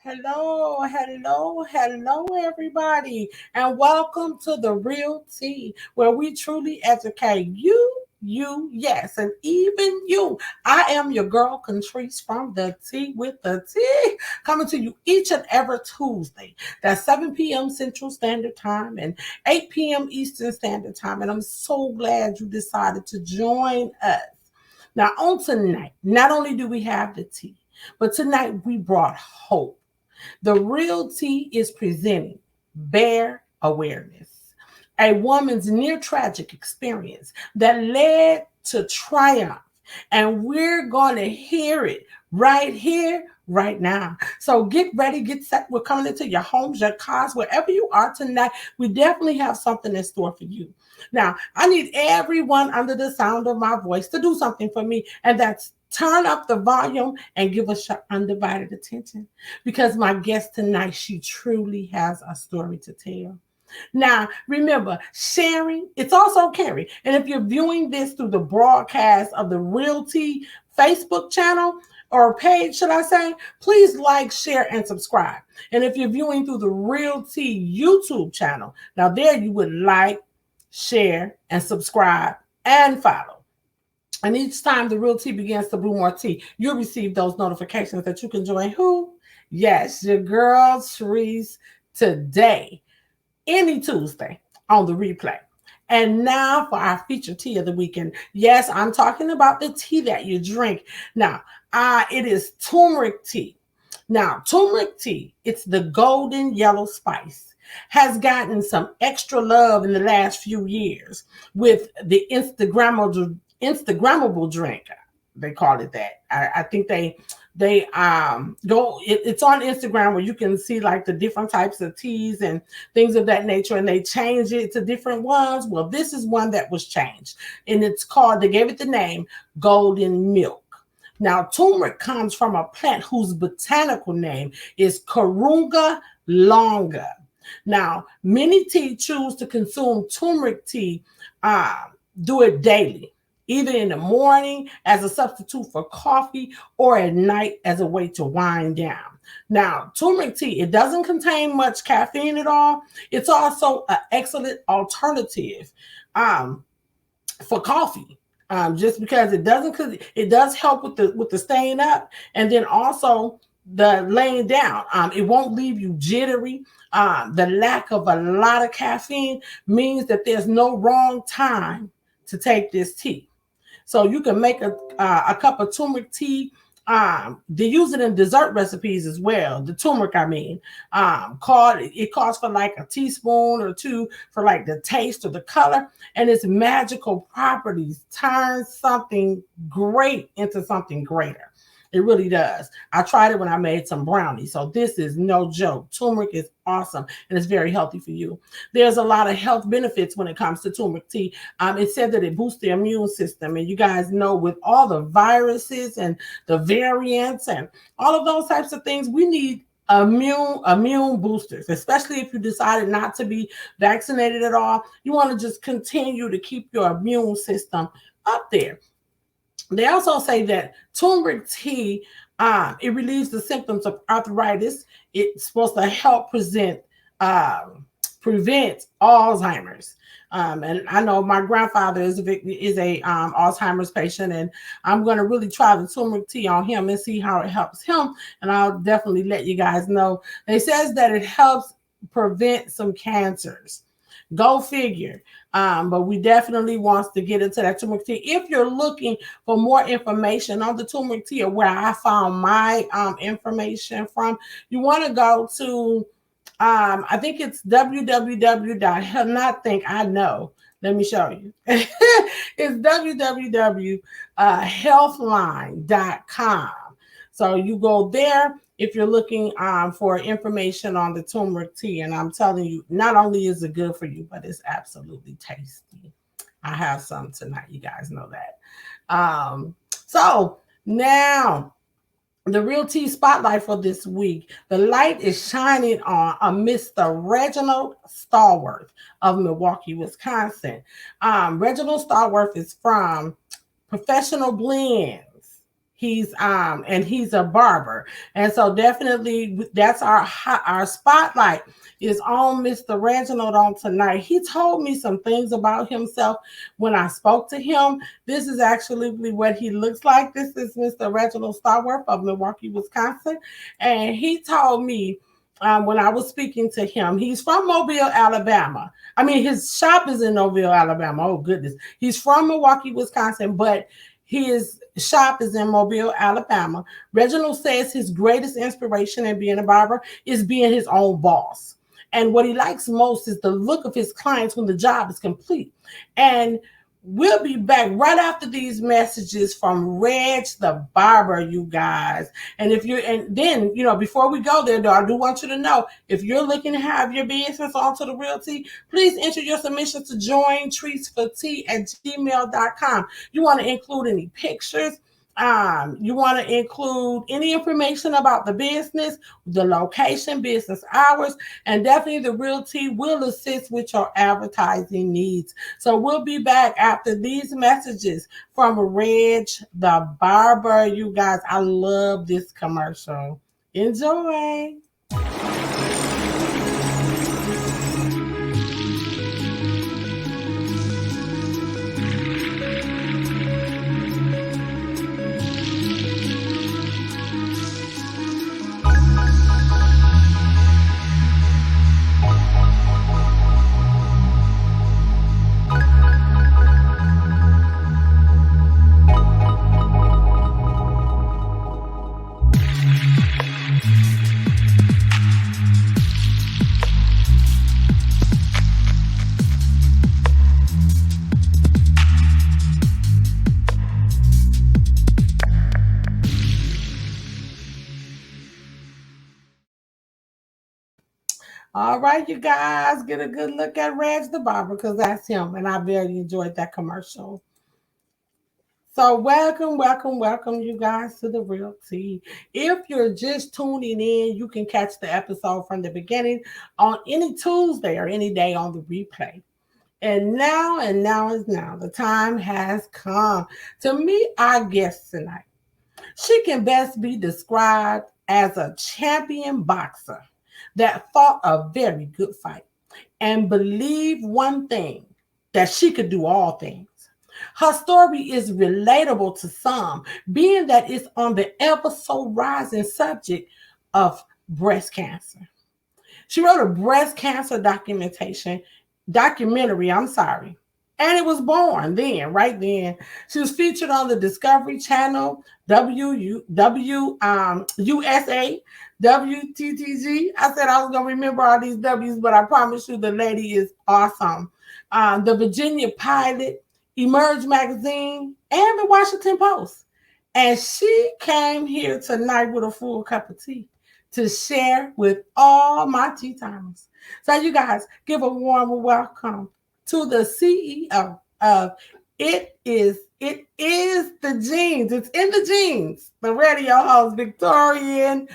Hello, everybody, and welcome to the Real Tea, where we truly educate yes, and even you. I am your girl, Contrice from the Tea with the Tea, coming to you each and every Tuesday. That's 7 p.m. Central Standard Time and 8 p.m. Eastern Standard Time, and I'm so glad you decided to join us. Now, on tonight, not only do we have the tea, but tonight we brought hope. The Real Tea is presenting Bear Awareness, a woman's near tragic experience that led to triumph. And we're going to hear it right here, right now. So get ready, get set. We're coming into your homes, your cars, wherever you are tonight. We definitely have something in store for you. Now, I need everyone under the sound of my voice to do something for me, and that's turn up the volume and give us your undivided attention because my guest tonight, she truly has a story to tell. Now, remember, sharing, it's also caring. And if you're viewing this through the broadcast of the Realty Facebook channel or page, should I say, please like, share, and subscribe. And if you're viewing through the Realty YouTube channel, now there you would like, share, and subscribe and follow. And each time the Real Tea begins to brew more tea, you'll receive those notifications that you can join who? Yes, your girl, Sharice, today, any Tuesday on the replay. And now for our featured tea of the weekend. Yes, I'm talking about the tea that you drink. Now, it is turmeric tea. Now, turmeric tea, it's the golden yellow spice, has gotten some extra love in the last few years with the Instagrammable drink. They call it that. I think they go. It's on Instagram where you can see like the different types of teas and things of that nature, and they change it to different ones. Well, this is one that was changed, and it's called. They gave it the name Golden Milk. Now, turmeric comes from a plant whose botanical name is Carunga longa. Now, many tea choose to consume turmeric tea, do it daily, either in the morning as a substitute for coffee or at night as a way to wind down. Now, turmeric tea, it doesn't contain much caffeine at all. It's also an excellent alternative for coffee. Just because it doesn't, because it does help with the staying up, and then also the laying down. It won't leave you jittery. The lack of a lot of caffeine means that there's no wrong time to take this tea. So you can make a cup of turmeric tea. They use it in dessert recipes as well. The turmeric, I mean, it calls for like a teaspoon or two for like the taste or the color, and its magical properties turn something great into something greater. It really does. I tried it when I made some brownies. So this is no joke. Turmeric is awesome and it's very healthy for you. There's a lot of health benefits when it comes to turmeric tea. It said that it boosts the immune system. And you guys know with all the viruses and the variants and all of those types of things, we need immune boosters, especially if you decided not to be vaccinated at all. You want to just continue to keep your immune system up there. They also say that turmeric tea, it relieves the symptoms of arthritis. It's supposed to help prevent Alzheimer's. And I know my grandfather is a Alzheimer's patient, and I'm going to really try the turmeric tea on him and see how it helps him. And I'll definitely let you guys know. It says that it helps prevent some cancers. Go figure. But we definitely want to get into that turmeric tea. If you're looking for more information on the turmeric tea or where I found my information from, you want to go to, I think it's www. Not think, I know. Let me show you. It's www.healthline.com. So you go there if you're looking for information on the turmeric tea. And I'm telling you, not only is it good for you, but it's absolutely tasty. I have some tonight. You guys know that. So now the Real Tea Spotlight for this week. The light is shining on Mr. Reginald Stallworth of Milwaukee, Wisconsin. Reginald Stallworth is from Professional Blends. He's a barber. And so definitely that's our spotlight is on Mr. Reginald on tonight. He told me some things about himself when I spoke to him. This is actually what he looks like. This is Mr. Reginald Starworth of Milwaukee, Wisconsin. And he told me when I was speaking to him, he's from Mobile, Alabama. I mean, his shop is in Mobile, Alabama. Oh, goodness. He's from Milwaukee, Wisconsin, but his shop is in Mobile, Alabama. Reginald says his greatest inspiration in being a barber is being his own boss. And what he likes most is the look of his clients when the job is complete. And we'll be back right after these messages from Reg the Barber, you guys. And if you're, and then, before we go there, though, I do want you to know if you're looking to have your business onto the realty, please enter your submission to jointreesfortea@gmail.com. You want to include any pictures. You want to include any information about the business, the location, business hours, and definitely the realty will assist with your advertising needs. So we'll be back after these messages from Reg the Barber. You guys, I love this commercial. Enjoy. All right, you guys, get a good look at Reg the Barber because that's him, and I very enjoyed that commercial. So welcome, welcome, welcome, you guys, to the Real Tea. If you're just tuning in, you can catch the episode from the beginning on any Tuesday or any day on the replay. And now is now. The time has come to meet our guest tonight. She can best be described as a champion boxer that fought a very good fight and believed one thing, that she could do all things. Her story is relatable to some, being that it's on the ever so rising subject of breast cancer. She wrote a breast cancer documentary, and it was born then, right then. She was featured on the Discovery Channel, USA, WTTG. I said I was going to remember all these W's, but I promise you the lady is awesome. The Virginia Pilot, Emerge Magazine, and the Washington Post. And she came here tonight with a full cup of tea to share with all my tea timers. So you guys give a warm welcome to the CEO of it is the genes. It's in the genes. The radio host, Victorienne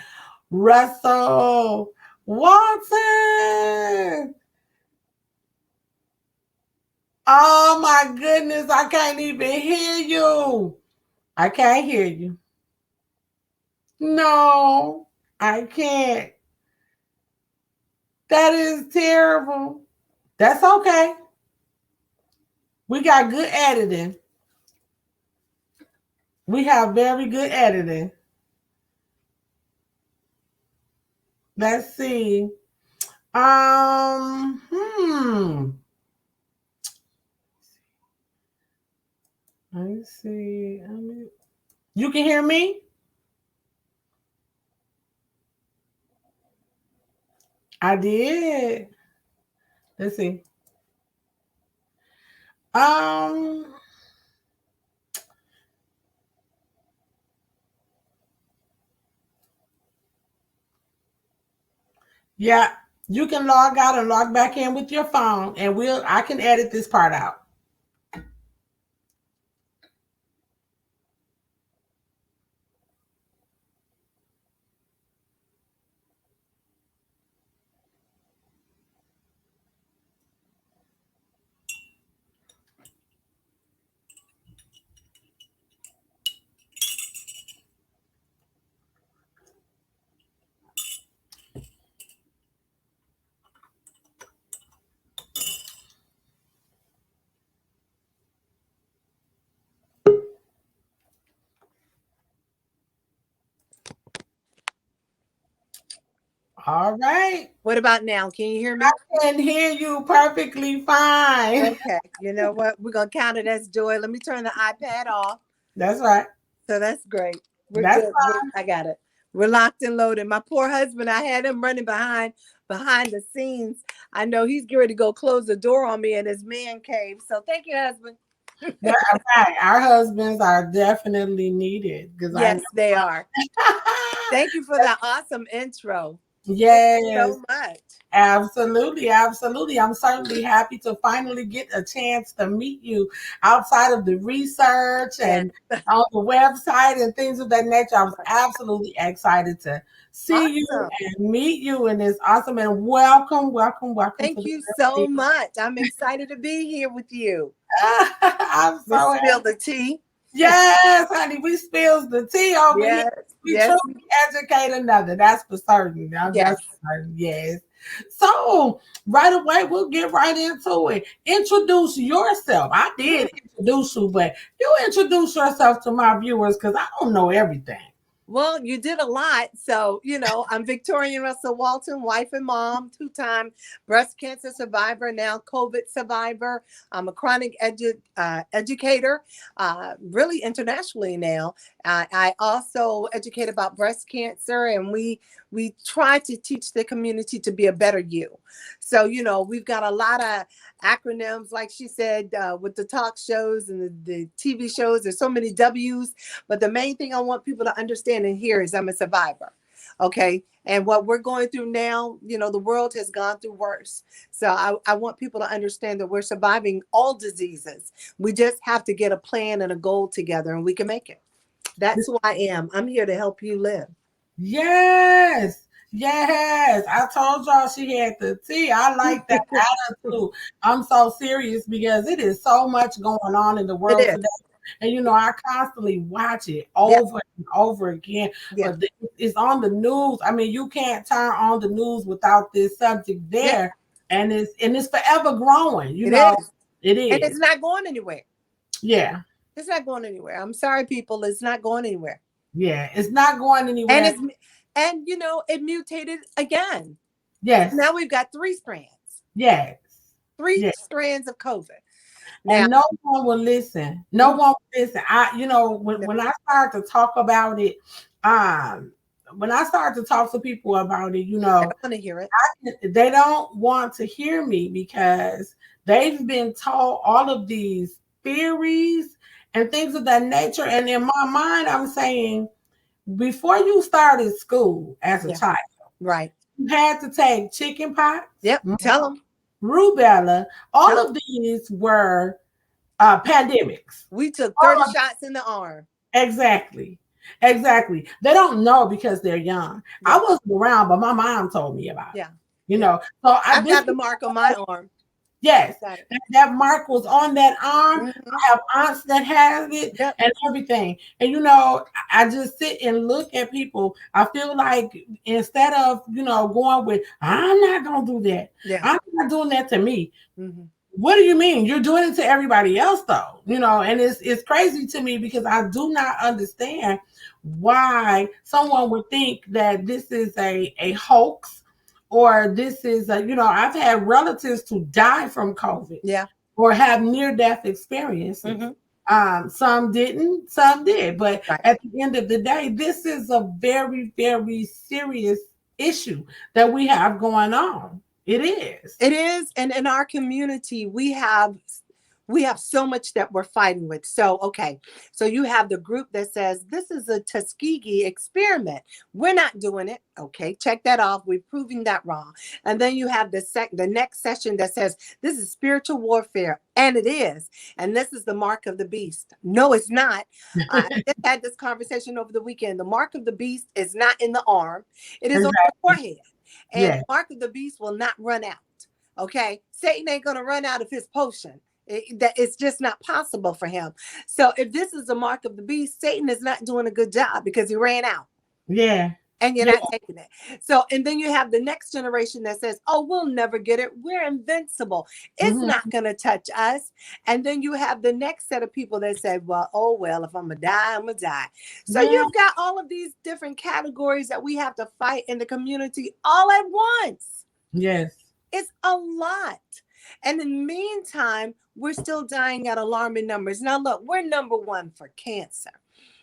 Russel Watson. Oh my goodness, I can't even hear you. I can't hear you. No, I can't. That is terrible. That's okay. We got good editing. We have very good editing. Let's see. Um, hmm. Let's see. You can hear me? I did. Let's see. Um, yeah, you can log out and log back in with your phone, and I can edit this part out. All right. What about now? Can you hear me? Can hear you perfectly fine. Okay. You know what? We're gonna count it as joy. Let me turn the iPad off. That's right. So that's great. We're That's good. I got it. We're locked and loaded. My poor husband, I had him running behind the scenes. I know he's getting ready to go close the door on me in his man cave. So thank you, husband. that's right. Our husbands are definitely needed because I know. Yes, they are. Thank you for that awesome intro. Thank you Yes, so much. absolutely, absolutely. I'm certainly happy to finally get a chance to meet you outside of the research Yeah. and on the website and things of that nature. I was absolutely excited to see you Awesome. and meet you, and it's awesome. And welcome, welcome, welcome to Thank the you so Real much. I'm excited to be here with you. I'm Let's so spill happy. the tea. Yes, honey, we spills the tea over here. Yes, We yes, truly educate another. That's for certain. That's yes. for certain. Yes. So right away, we'll get right into it. Introduce yourself. I did introduce you, but you introduce yourself to my viewers because I don't know everything. Well, you did a lot. So, I'm Victorian Russell Walton, wife and mom, two-time breast cancer survivor, now COVID survivor. I'm a chronic educator, really internationally now. I also educate about breast cancer, and we try to teach the community to be a better you. So, we've got a lot of acronyms, like she said, with the talk shows and the TV shows. There's so many W's, but the main thing I want people to understand and hear is I'm a survivor. Okay. And what we're going through now, the world has gone through worse. So I want people to understand that we're surviving all diseases. We just have to get a plan and a goal together, and we can make it. That's who I am. I'm here to help you live. Yes. Yes. I told y'all she had the tea. I like that attitude. I'm so serious because it is so much going on in the It world is. today. And I constantly watch it Yeah. over and over again. Yeah. But it's on the news. I mean, you can't turn on the news without this subject Yeah. there. And it's forever growing, It is. It And it's is. not going anywhere. Yeah. It's not going anywhere. I'm sorry, people. It's not going anywhere. Yeah. It's not going And anywhere. it mutated again. So Yes. now we've got three strands, Yes. three Yes. strands of COVID. Now, And no one will listen. No mhm, one will listen. no, When I started to talk about it, um, when I started to talk to people about it, I don't want to hear it. they don't want to hear me because they've been taught all of these theories and things of that nature. And in my mind, I'm saying, before you started school as a Yeah, child, right. you had to take chicken pox, Yep. Tell them. rubella. All Tell them. of these were pandemics. We took All 30 of shots in the arm. exactly, exactly. They don't know because they're young. I Yeah. wasn't around, but my mom told me about it. Yeah. Yeah. So I I've this got the mark on my arm. yes, Got it. that mark was on that arm. Hmm. I have aunts that have it Yep. and everything. And I just sit and look at people. I feel like instead of going with I'm not gonna do that. Yeah. I'm not doing that to me. Hmm. What do you mean? You're doing it to everybody else, though. And it's crazy to me because I do not understand why someone would think that this is a hoax or this is I've had relatives to die from COVID Yeah. or have near death experiences. Hmm. Some didn't, some did, but Right. at the end of the day, this is a very, very serious issue that we have going on. It is. It is, and in our community, we have so much that we're fighting with. So, okay, so you have the group that says this is a Tuskegee experiment. We're not doing it. Okay, check that off. We're proving that wrong. And then you have the next session that says this is spiritual warfare, and it is. And this is the mark of the beast. No, it's not. I just had this conversation over the weekend. The mark of the beast is not in the arm; it is on the Exactly. forehead. And Yeah. the mark of the beast will not run out. Okay. Satan ain't going to run out of his potion. It's just not possible for him. So if this is the mark of the beast, Satan is not doing a good job because he ran out. Yeah. and you're Yeah. not taking it. So, and then you have the next generation that says, oh, we'll never get it. We're invincible. It's Mhm. not going to touch us. And then you have the next set of people that say, well, oh, well, if I'm going to die, I'm going to die. So Yeah. you've got all of these different categories that we have to fight in the community all at once. Yes. It's a lot. And in the meantime, we're still dying at alarming numbers. Now, look, we're number one for cancer.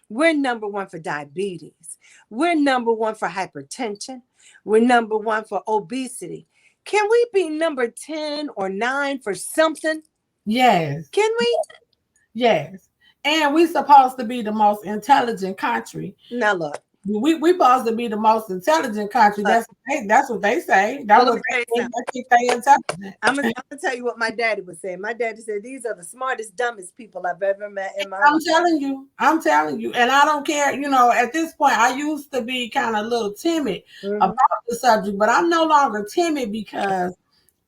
We're number one for diabetes. We're number one for hypertension. We're number one for obesity. Can we be number 10 or 9 for something? Yes. Can we? Yes. And we supposed to be the most intelligent country. Now, look, We supposed to be the most intelligent country. look, That's what they say. well, That's let what me tell you they think. something. They think they intelligent. I'm gonna tell you what my daddy was saying. My daddy said, these are the smartest, dumbest people I've ever met in my life. I'm telling you, and I don't care. At this point, I used to be kind of a little timid Mhm. about the subject, but I'm no longer timid because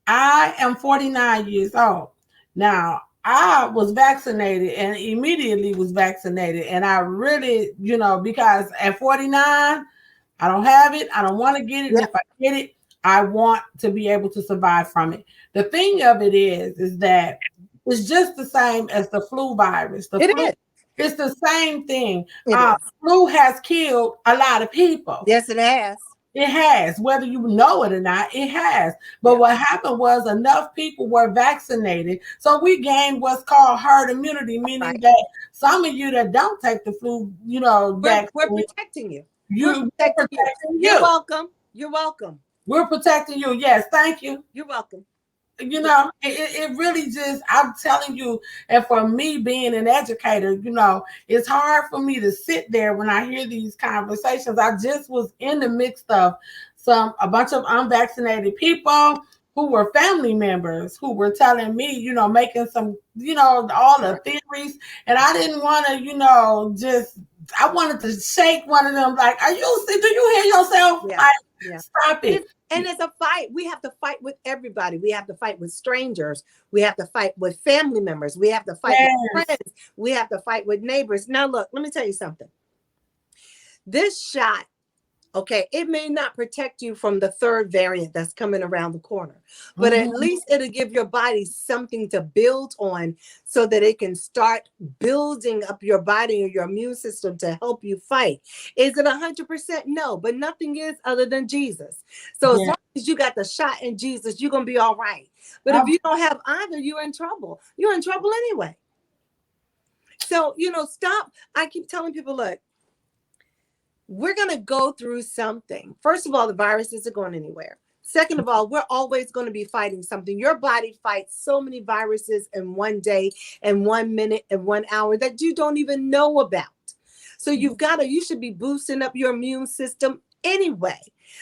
I am 49 years old. Now, I was vaccinated and immediately was vaccinated. And I really, because at 49, I don't have it. I don't want to get it. And Yeah, if I get it, I want to be able to survive from it. The thing of it is that it's just the same as the flu virus. The it flu, is. it's the same thing. It is. Flu has killed a lot of people. Yes, it has. It has, whether you know it or not, it has. But Yeah, what happened was enough people were vaccinated. So we gained what's called herd immunity, meaning right. that some of you that don't take the flu, We're vaccine, protecting you. We're we're protecting you. protecting You're you. welcome. You're welcome. We're protecting you. Yes, thank you. You're welcome. It really just, I'm telling you, and for me being an educator, it's hard for me to sit there when I hear these conversations. I just was in the midst of a bunch of unvaccinated people who were family members who were telling me, making some, all the Right. theories. And I didn't want to, I wanted to shake one of them like, do you hear yourself? Yeah. Like, Yeah. stop it. And it's a fight. We have to fight with everybody. We have to fight with strangers. We have to fight with family members. We have to fight with Yes. friends. We have to fight with neighbors. Now, look, let me tell you something. This shot, okay, it may not protect you from the third variant that's coming around the corner, but at Mhm. least it'll give your body something to build on so that it can start building up your body or your immune system to help you fight. Is it 100%? No, but nothing is other than Jesus. So as Yeah. long as you got the shot in Jesus, you're going to be all right. But if you don't have either, you're in trouble. You're in trouble anyway. So, stop. I keep telling people, look, we're going to go through something. First of all, the virus isn't going anywhere. Second of all, we're always going to be fighting something. Your body fights so many viruses in one day, in 1 minute, in 1 hour that you don't even know about. So you should be boosting up your immune system anyway.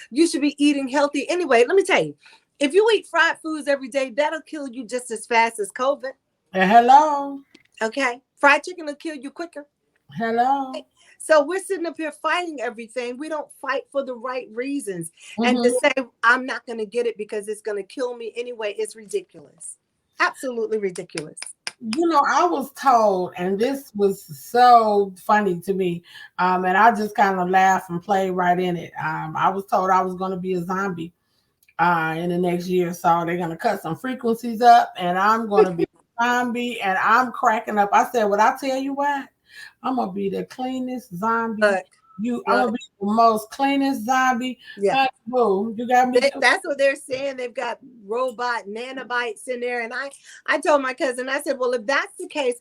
You should be eating healthy anyway. Let me tell you, if you eat fried foods every day, that'll kill you just as fast as COVID. Hello. Okay. Fried chicken will kill you quicker. Hello. So we're sitting up here fighting everything. We don't fight for the right reasons. And to Mhm. say, I'm not going to get it because it's going to kill me anyway, is ridiculous. Absolutely ridiculous. I was told, and this was so funny to me, and I just kind of laughed and played right in it. I was told I was going to be a zombie in the next year, so they're going to cut some frequencies up, and I'm going to be a zombie, and I'm cracking up. I said, "Well, I tell you what, I'm gonna be the cleanest zombie. Look, I'm look, gonna be the most cleanest zombie. yeah. Boo, you got me. That's what they're saying. They've got robot nanobites in there. And I told my cousin, I said, well, if that's the case,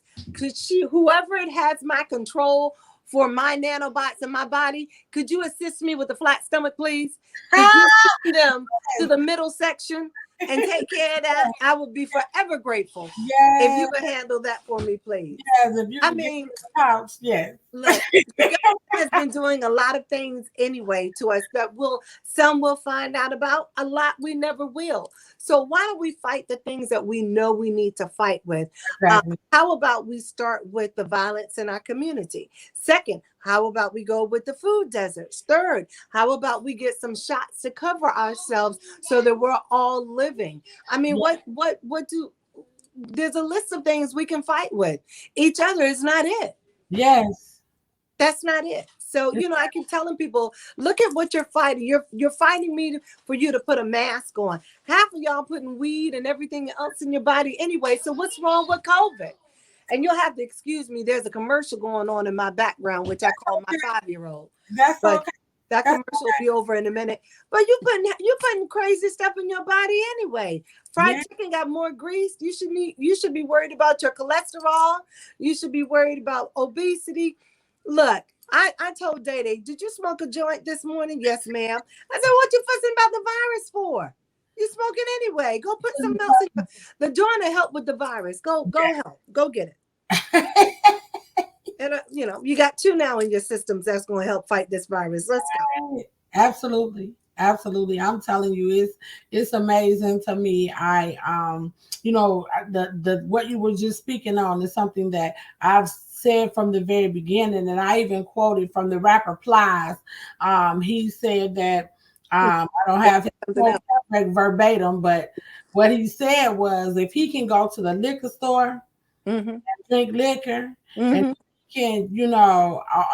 whoever it has my control for my nanobots in my body, could you assist me with the flat stomach, please? Could you send them to the middle section and take care of that? I would be forever grateful if you Yes, could handle that for me, please. yes. If you I can get mean, to the couch, yes. look, the government has been doing a lot of things anyway to us that some will find out about, a lot we never will. So why don't we fight the things that we know we need to fight with? Exactly. How about we start with the violence in our community? Second, how about we go with the food deserts? Third, how about we get some shots to cover ourselves so that we're all living? I mean, Yeah. what do there's a list of things we can fight with. Each other is not it. Yes. That's not it. So, I keep telling people, look at what you're fighting. You're fighting me for you to put a mask on. Half of y'all putting weed and everything else in your body anyway. So what's wrong with COVID? And you'll have to excuse me. There's a commercial going on in my background, which I call my 5-year-old. That's But okay. that That's commercial will be over in a minute. But you putting crazy stuff in your body anyway. Fried yeah. chicken got more grease. You should be worried about your cholesterol. You should be worried about obesity. Look, I told Day Day, did you smoke a joint this morning? Yes, ma'am. I said, what you fussing about the virus for? You smoking anyway. Go put some else in the joint to help with the virus. Go help. Go get it. And you got 2 now in your systems that's going to help fight this virus. Let's go. Absolutely. Absolutely. I'm telling you, it's amazing to me. The what you were just speaking on is something that I've said from the very beginning, and I even quoted from the rapper Plies. He said that I don't have his quote verbatim, but what he said was, if he can go to the liquor store Mm-hmm. drink liquor, and Mm-hmm. can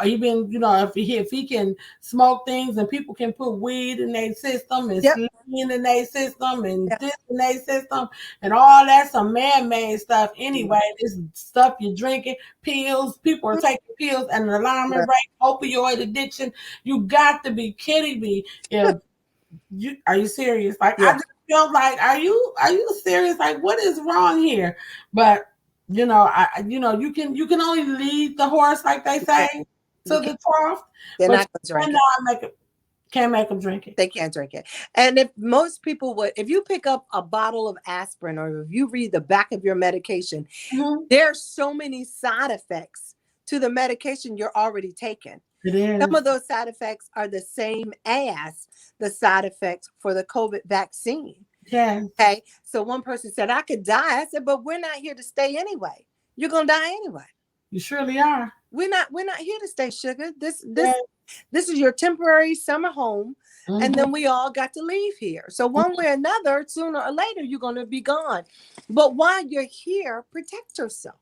even if he can smoke things, and people can put weed in their system and Yep. lean in their system and Yep. this in their system and all that, some man-made stuff anyway. This stuff you're drinking, pills, people are taking pills, and an alarming rate, opioid addiction. You got to be kidding me. If are you serious? Like, I Yeah. just feel like, are you serious? Like, what is wrong here? But you can only lead the horse, like they say, to You can't. the trough, They're but not going to drink you it. can't make them drink it. They can't drink it. And if most people would, if you pick up a bottle of aspirin or if you read the back of your medication, Mm-hmm. there's so many side effects to the medication you're already taking. It Some is. of those side effects are the same as the side effects for the COVID vaccine. Yeah, Okay. So one person said, I could die. I said, but we're not here to stay anyway. You're going to die anyway. you surely are. We're not here to stay, sugar. This Yeah. this this is your temporary summer home, and Mm-hmm. then we all got to leave here. So one way or another, sooner or later, you're going to be gone. But while you're here, protect yourself.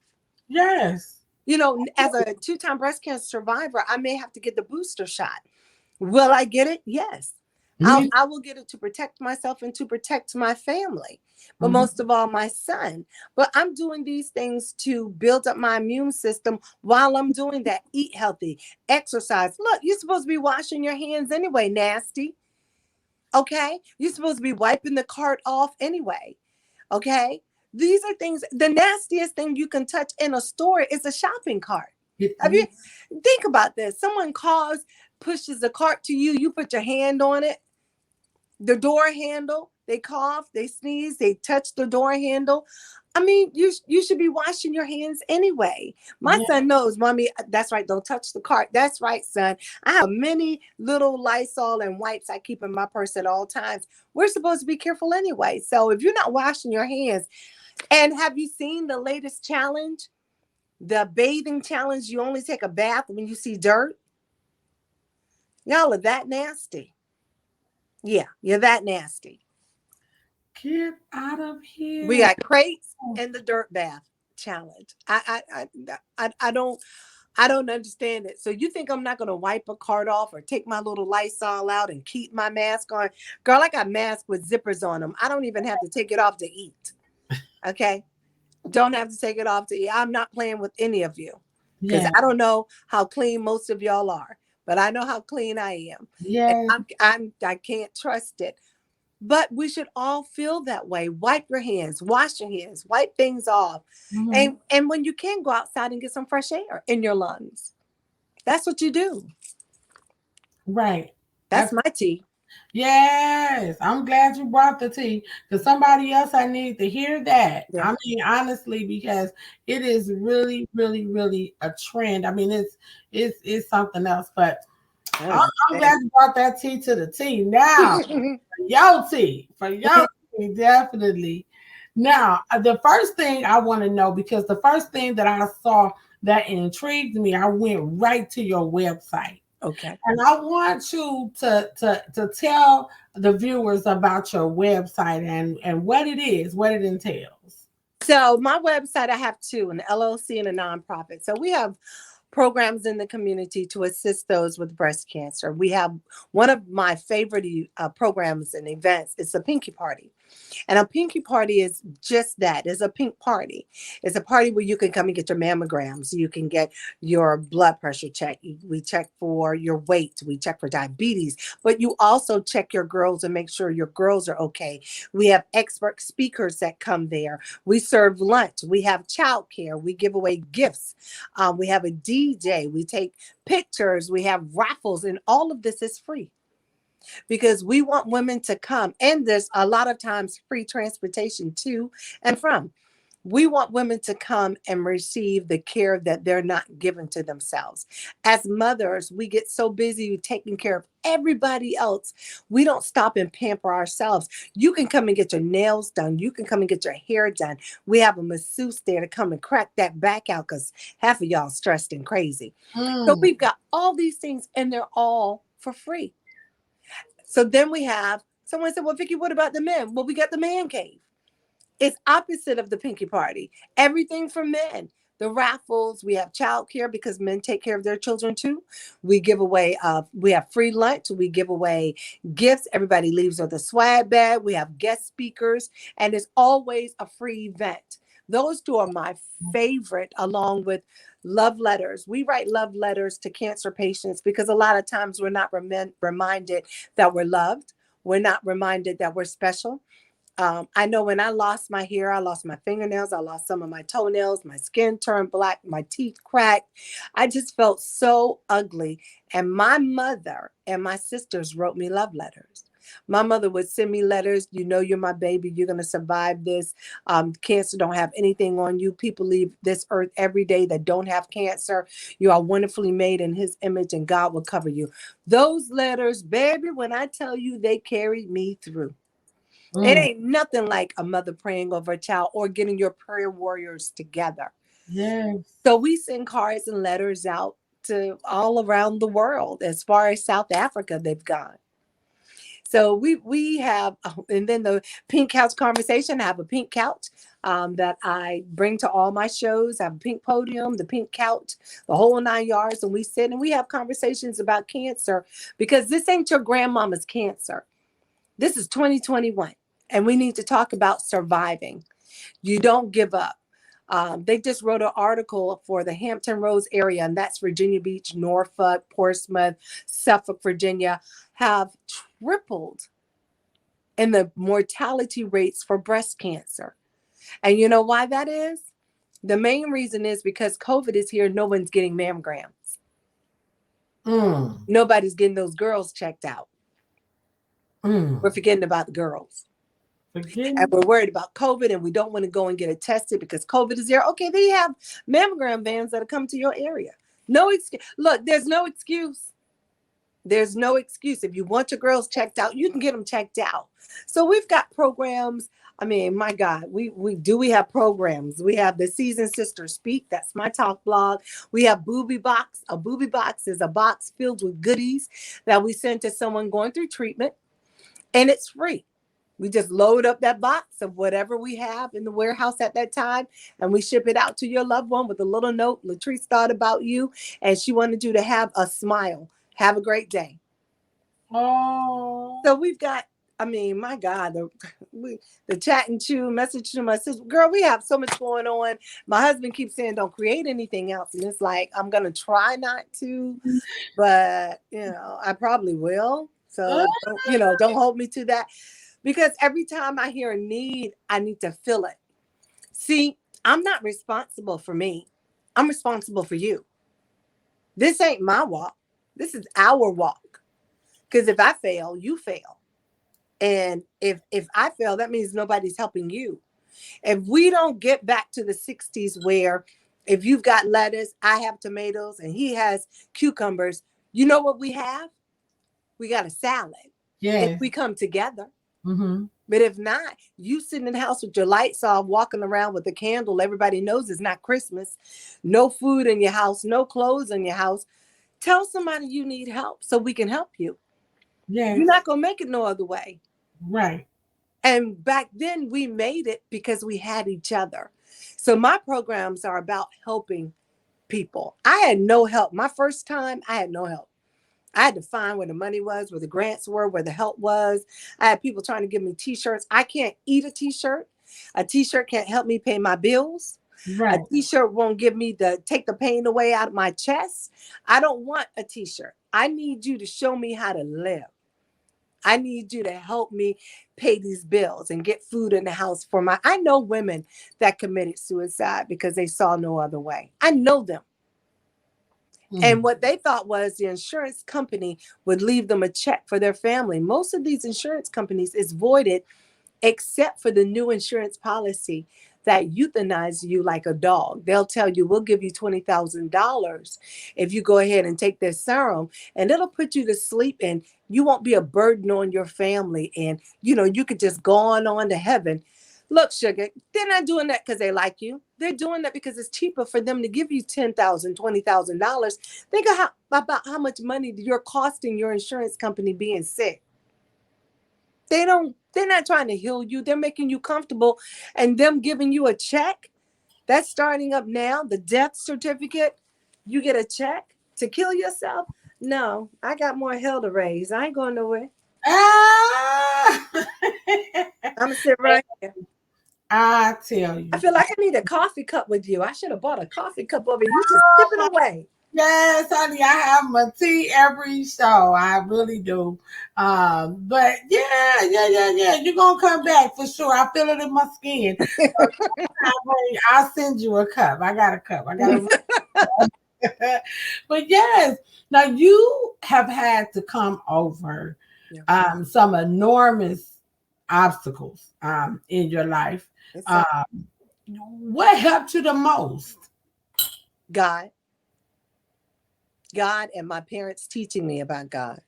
Yes. As a 2-time breast cancer survivor, I may have to get the booster shot. Will I get it? Yes. Me. I will get it to protect myself and to protect my family, but Mm-hmm. most of all, my son. But I'm doing these things to build up my immune system while I'm doing that. Eat healthy, exercise. Look, you're supposed to be washing your hands anyway, nasty. Okay? You're supposed to be wiping the cart off anyway. Okay? These are things, the nastiest thing you can touch in a store is a shopping cart. Have you think about this? Someone pushes the cart to you, you put your hand on it, the door handle, they cough, they sneeze, they touch the door handle. I mean, you should be washing your hands anyway. My Yeah. son knows, mommy, that's right, don't touch the cart. That's right, son. I have many little Lysol and wipes I keep in my purse at all times. We're supposed to be careful anyway. So if you're not washing your hands, and have you seen the latest challenge? The bathing challenge, you only take a bath when you see dirt. Y'all are that nasty. Yeah, you're that nasty. Get out of We here. got crates and the dirt bath challenge. I don't understand it. So you think I'm not gonna wipe a cart off or take my little Lysol out and keep my mask on? Girl, I got masks with zippers on them. I don't even have to take it off to eat. Okay. Don't have to take it off to eat. I'm not playing with any of you because Yeah. I don't know how clean most of y'all are, but I know how clean I am. Yeah. And I can't trust it. But we should all feel that way. Wipe your hands, wash your hands, wipe things off. Mm-hmm. And when you can go outside and get some fresh air in your lungs. That's what you do. Right. That's my tea. Yes, I'm glad you brought the tea, because somebody else I need to hear that. Yeah. I mean, honestly, because it is really, really, really a trend. I mean, it's something else. But I'm glad you brought that tea to the tea. Now, for your tea, definitely. Now, the first thing I want to know, because the first thing that I saw that intrigued me, I went right to your website. Okay. And I want you to tell the viewers about your website and what it is, what it entails. So my website, I have two, an LLC and a nonprofit. So we have programs in the community to assist those with breast cancer. We have one of my favorite programs and events is the Pinky Party. And a pinky party is just that. It's a pink party. It's a party where you can come and get your mammograms. You can get your blood pressure checked. We check for your weight. We check for diabetes. But you also check your girls and make sure your girls are okay. We have expert speakers that come there. We serve lunch. We have childcare. We give away gifts. We have a DJ. We take pictures. We have raffles. And all of this is free, because we want women to come. And there's a lot of times free transportation to and from. We want women to come and receive the care that they're not given to themselves. As mothers, we get so busy taking care of everybody else, we don't stop and pamper ourselves. You can come and get your nails done. You can come and get your hair done. We have a masseuse there to come and crack that back out, because half of y'all stressed and crazy. So Mm. we've got all these things, and they're all for free. So then we have someone said, well, Vicki, what about the men? Well, we got the man cave. It's opposite of the pinky party. Everything for men. The raffles, we have childcare because men take care of their children too. We give away, we have free lunch. We give away gifts. Everybody leaves with a swag bag. We have guest speakers, and it's always a free event. Those two are my favorite, along with love letters. We write love letters to cancer patients because a lot of times we're not reminded that we're loved. We're not reminded that we're special. I know when I lost my hair, I lost my fingernails, I lost some of my toenails, my skin turned black, my teeth cracked. I just felt so ugly. And my mother and my sisters wrote me love letters. My mother would send me letters. You know, you're my baby. You're going to survive this. Cancer don't have anything on you. People leave this earth every day that don't have cancer. You are wonderfully made in his image, and God will cover you. Those letters, baby, when I tell you, they carried me through. It Mm. ain't nothing like a mother praying over a child or getting your prayer warriors together. Yes. So we send cards and letters out to all around the world. As far as South Africa, they've gone. So we have, and then the pink couch conversation. I have a pink couch that I bring to all my shows. I have a pink podium, the pink couch, the whole 9 yards, and we sit and we have conversations about cancer, because this ain't your grandmama's cancer. This is 2021, and we need to talk about surviving. You don't give up. They just wrote an article for the Hampton Roads area, and that's Virginia Beach, Norfolk, Portsmouth, Suffolk, Virginia, have tripled in the mortality rates for breast cancer. And you know why that is? The main reason is because COVID is here. No one's getting mammograms. Mm. Nobody's getting those girls checked out. Mm. We're forgetting about the girls. And Forgetting. we're worried about COVID, and we don't want to go and get it tested because COVID is there. Okay, they have mammogram vans that come to your area. No excuse. Look, there's no excuse. There's no excuse. If you want your girls checked out, you can get them checked out. So we've got programs. I mean, my God, we have programs. We have the Seasoned Sisters Speak. That's my talk blog. We have Booby Box. A Booby Box is a box filled with goodies that we send to someone going through treatment, and it's free. We just load up that box of whatever we have in the warehouse at that time, and we ship it out to your loved one with a little note. Latrice thought about you, and she wanted you to have a smile. Have a great day. Oh. So we've got, I mean, my God, the chat and chew message to my sister, girl, we have so much going on. My husband keeps saying, don't create anything else. And it's like, I'm going to try not to, but, I probably will. So, don't hold me to that. Because every time I hear a need, I need to fill it. See, I'm not responsible for me. I'm responsible for you. This ain't my walk. This is our walk. Because if I fail, you fail. And if I fail, that means nobody's helping you. If we don't get back to the 60s where if you've got lettuce, I have tomatoes, and he has cucumbers, you know what we have? We got a salad. If Yes. we come together. Mm-hmm. But if not, you sitting in the house with your lights off, walking around with a candle, everybody knows it's not Christmas. No food in your house, no clothes in your house. Tell somebody you need help so we can help you. You're Yes. not going to make it no other way. Right. And back then we made it because we had each other. So my programs are about helping people. I had no help. My first time, I had no help. I had to find where the money was, where the grants were, where the help was. I had people trying to give me t-shirts. I can't eat a t-shirt. A t-shirt can't help me pay my bills. A Right. t-shirt won't give me take the pain away out of my chest. I don't want a t-shirt. I need you to show me how to live. I need you to help me pay these bills and get food in the house for I know women that committed suicide because they saw no other way. I know them. And Mm. what they thought was the insurance company would leave them a check for their family. Most of these insurance companies is voided except for the new insurance policy that euthanize you like a dog. They'll tell you, we'll give you $20,000 if you go ahead and take this serum, and it'll put you to sleep, and you won't be a burden on your family. And, you could just go on to heaven. Look, sugar, they're not doing that because they like you. They're doing that because it's cheaper for them to give you $10,000, $20,000. Think about how much money you're costing your insurance company being sick. They're not trying to heal you. They're making you comfortable, and them giving you a check that's starting up now. The death certificate, you get a check to kill yourself. No, I got more hell to raise. I ain't going nowhere. Ah! I'm gonna sit right here. I tell I you. feel like I need a coffee cup with you. I should have bought a coffee cup over here. You just sip it away. Yes, honey, I have my tea every show. I really do. But yeah. You're gonna come back for sure. I feel it in my skin. I'll send you a cup. I got a cup. I got a but yes, now you have had to come over Yeah, some enormous obstacles in your life. it's Um, what helped you the most? God, God, and my parents teaching me about God.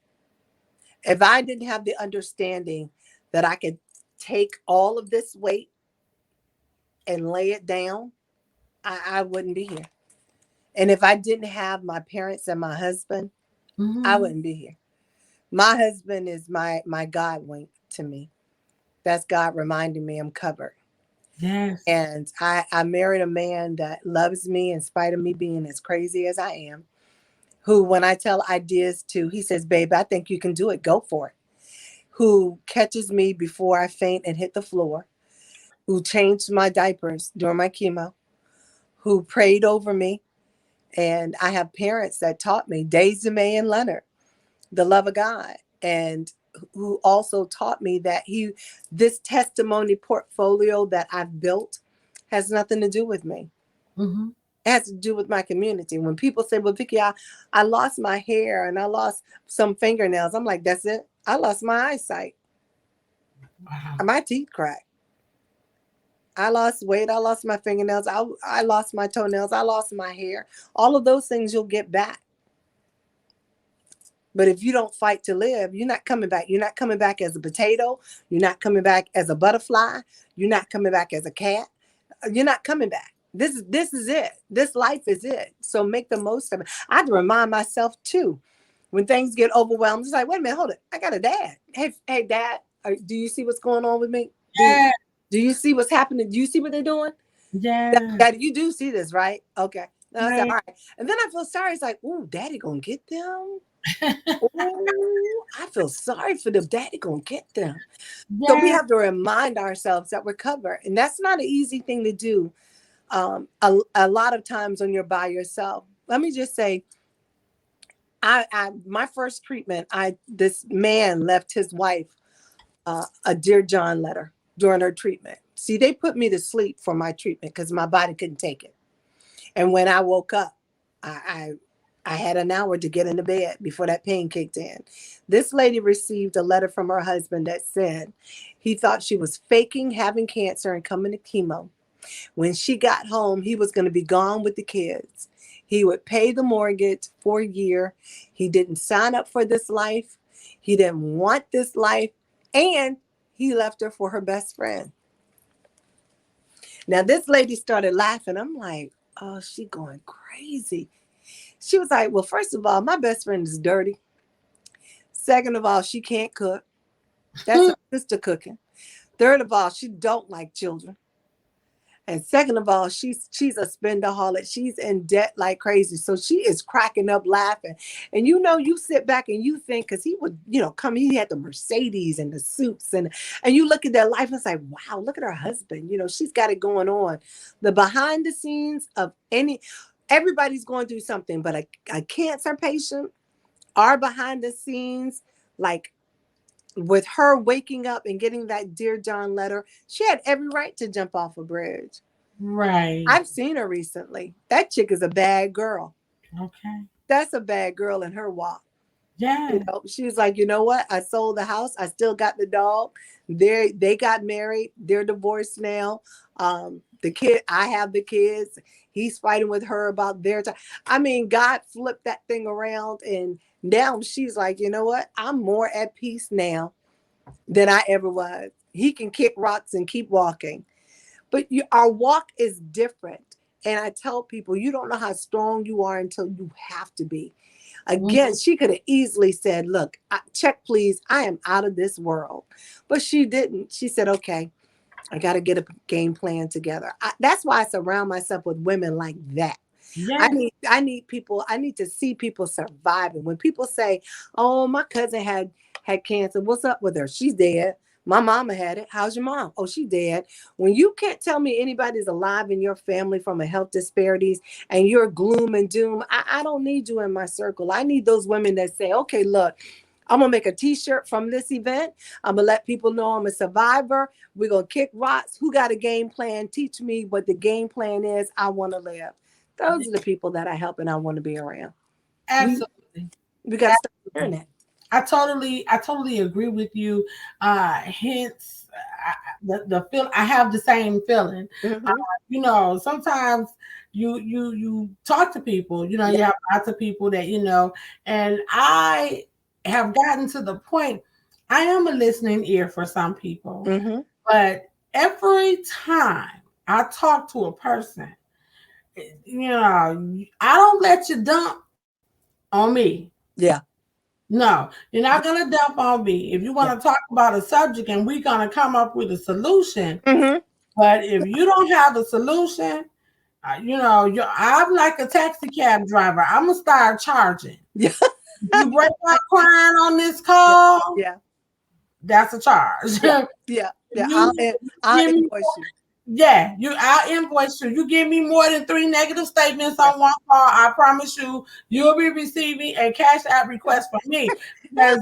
If I didn't have the understanding that I could take all of this weight and lay it down, I wouldn't be here. And if I didn't have my parents and my husband, I Mhm. wouldn't be here. My husband is my God wink to me. That's God reminding me I'm covered. Yes. And I married a man that loves me in spite of me being as crazy as I am, who, when I tell ideas to, he says, babe, I think you can do it. Go for it. Who catches me before I faint and hit the floor, who changed my diapers during my chemo, who prayed over me. And I have parents that taught me, Daisy May and Leonard, the love of God, and who also taught me that this testimony portfolio that I've built has nothing to do with me. Hmm. It has to do with my community. When people say, well, Vicki, I lost my hair and I lost some fingernails, I'm like, that's it. I lost my eyesight. Wow. My teeth cracked. I lost weight. I lost my fingernails. I lost my toenails. I lost my hair. All of those things you'll get back. But if you don't fight to live, you're not coming back. You're not coming back as a potato. You're not coming back as a butterfly. You're not coming back as a cat. You're not coming back. This is it. This life is it. So make the most of it. I have to remind myself too, when things get overwhelmed. It's like, wait a minute, hold it. I got a dad. Hey, dad. Do you see what's going on with me? Yeah. Do you see what's happening? Do you see what they're doing? Yeah. Daddy, you do see this, right? Okay. And I said, Right. all right. And then I feel sorry. It's like, ooh, daddy gonna get them. Ooh, I feel sorry for them. Daddy gonna get them. So we Yeah. have to remind ourselves that we're covered. And that's not an easy thing to do. A lot of times when you're by yourself. Let me just say, my first treatment, this man left his wife a Dear John letter during her treatment. See, they put me to sleep for my treatment because my body couldn't take it. And when I woke up, I I had an hour to get into bed before that pain kicked in. This lady received a letter from her husband that said he thought she was faking having cancer and coming to chemo. When she got home, he was going to be gone with the kids. He would pay the mortgage for a year. He didn't sign up for this life. He didn't want this life. And he left her for her best friend. Now, this lady started laughing. I'm like, oh, she going crazy. She was like, well, first of all, my best friend is dirty. Second of all, she can't cook. That's her sister cooking. Third of all, she don't like children. And second of all, she's a spendaholic. She's in debt like crazy. So she is cracking up laughing. And you sit back and you think, because he would, come, he had the Mercedes and the suits, and you look at their life and say, wow, look at her husband. She's got it going on. The behind the scenes of everybody's going through something, but a cancer patient are behind the scenes, like with her waking up and getting that Dear John letter, she had every right to jump off a bridge. Right. I've seen her recently. That chick is a bad girl. Okay. That's a bad girl in her walk. Yeah. She was like, you know what? I sold the house. I still got the dog. They got married. They're divorced now. I have the kids. He's fighting with her about their time. I mean, God flipped that thing around, and now she's like, you know what? I'm more at peace now than I ever was. He can kick rocks and keep walking. But our walk is different. And I tell people, you don't know how strong you are until you have to be. Again, she could have easily said, look, check, please. I am out of this world. But she didn't. She said, okay, I got to get a game plan together. That's why I surround myself with women like that. Yes. I need people. I need to see people surviving. When people say, oh, my cousin had cancer. What's up with her? She's dead. My mama had it. How's your mom? Oh, she dead. When you can't tell me anybody's alive in your family from a health disparities and you're gloom and doom, I don't need you in my circle. I need those women that say, okay, look, I'm going to make a t-shirt from this event. I'm going to let people know I'm a survivor. We're going to kick rocks. Who got a game plan? Teach me what the game plan is. I want to live. Those are the people that I help and I want to be around. Absolutely. We got to start hearing that. I totally agree with you. Hence, the feel. I have the same feeling. Sometimes you talk to people. You have lots of people that and I have gotten to the point. I am a listening ear for some people, but every time I talk to a person, I don't let you dump on me. Yeah. No, you're not going to dump on me. If you want to talk about a subject and we're going to come up with a solution, but if you don't have a solution, I'm like a taxi cab driver. I'm going to start charging. Yeah. You break out crying on this call, that's a charge. Yeah. I'll invoice you. Yeah, I'll invoice you. You give me more than 3 negative statements on one call, I promise you'll be receiving a cash out request from me. Because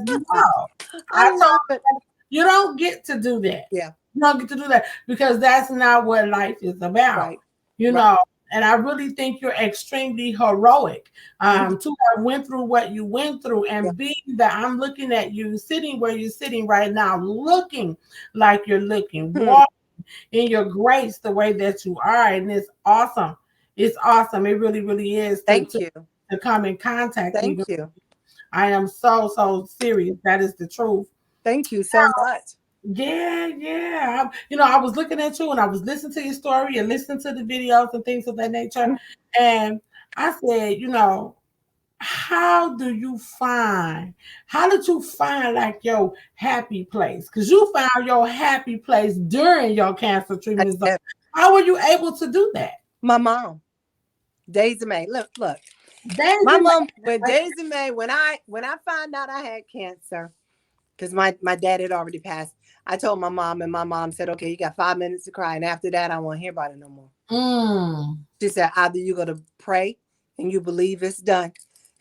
I love it. You don't get to do that. Yeah. You don't get to do that because that's not what life is about. Right. And I really think you're extremely heroic to have went through what you went through and being that I'm looking at you sitting where you're sitting right now, looking like you're looking, walking in your grace the way that you are. And it's awesome. It's awesome. It really, really is. Thank you. To come in contact. Thank you. I am so serious. That is the truth. Thank you so much. Yeah. I was looking at you and I was listening to your story and listening to the videos and things of that nature. And I said, how did you find like your happy place? Because you found your happy place during your cancer treatment. How were you able to do that? My mom, Daisy May. Look. My mom, with Daisy May, when I found out I had cancer, because my dad had already passed, I told my mom, and my mom said, okay, you got 5 minutes to cry. And after that, I won't hear about it no more. She said, either you're going to pray and you believe it's done.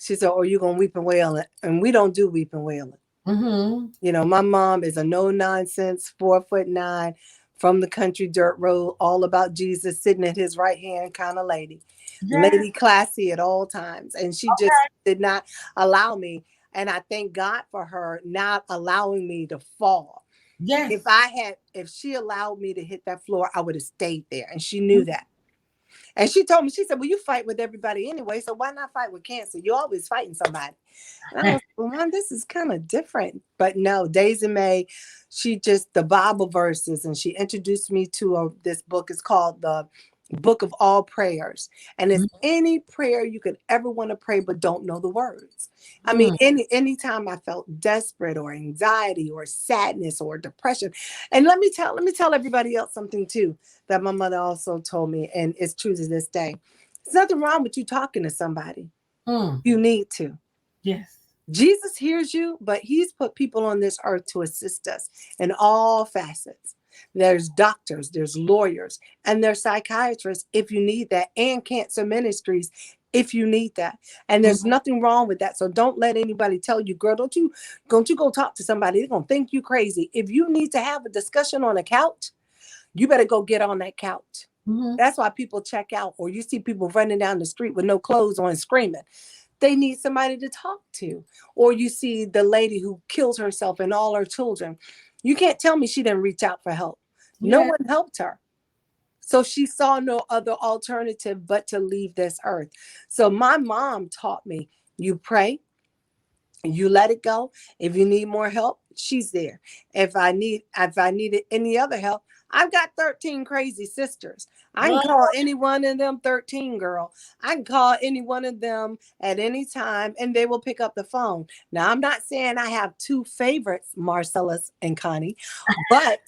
She said, or you're going to weep and wail. And we don't do weep and wailing. My mom is a no-nonsense, 4'9", from the country dirt road, all about Jesus, sitting at his right hand kind of lady. Lady classy at all times. And she just did not allow me. And I thank God for her not allowing me to fall. Yes. If she allowed me to hit that floor, I would have stayed there. And she knew that. And she told me, she said, well, you fight with everybody anyway, so why not fight with cancer? You're always fighting somebody. And I was like, well, Mom, this is kind of different. But no, Daisy May, the Bible verses, and she introduced me to this book. It's called book of all prayers, and it's any prayer you could ever want to pray but don't know the words. I mean, Mm, anytime I felt desperate or anxiety or sadness or depression. And let me tell everybody else something too that my mother also told me, and it's true to this day. There's nothing wrong with you talking to somebody. mm, You need to. yes. Jesus hears you, but he's put people on this earth to assist us in all facets. There's doctors, there's lawyers, and there's psychiatrists if you need that, and cancer ministries if you need that. And Mm, there's nothing wrong with that. So don't let anybody tell you, girl, don't you go talk to somebody. They're gonna think you crazy. If you need to have a discussion on a couch, you better go get on that couch. mhm. That's why people check out, or you see people running down the street with no clothes on screaming. They need somebody to talk to. Or you see the lady who kills herself and all her children. You can't tell me she didn't reach out for help. No Yeah. one helped her. So she saw no other alternative but to leave this earth. So my mom taught me, you pray, you let it go. If you need more help, she's there. If I needed any other help, I've got 13 crazy sisters. I can Well, call any one of them 13, girl. I can call any one of them at any time and they will pick up the phone. Now, I'm not saying I have two favorites, Marcellus and Connie, but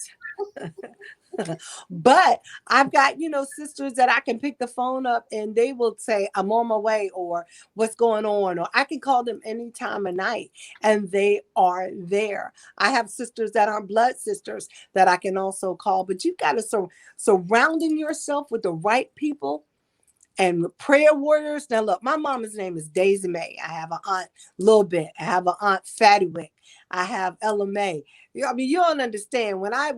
but I've got, sisters that I can pick the phone up and they will say, I'm on my way, or what's going on, or I can call them any time of night and they are there. I have sisters that are blood sisters that I can also call, but you've got to surrounding yourself with the right people and prayer warriors. Now, look, my mama's name is Daisy May. I have an aunt, Little Bit. I have an aunt, Fatty Wick. I have Ella May. I mean, you don't understand. When I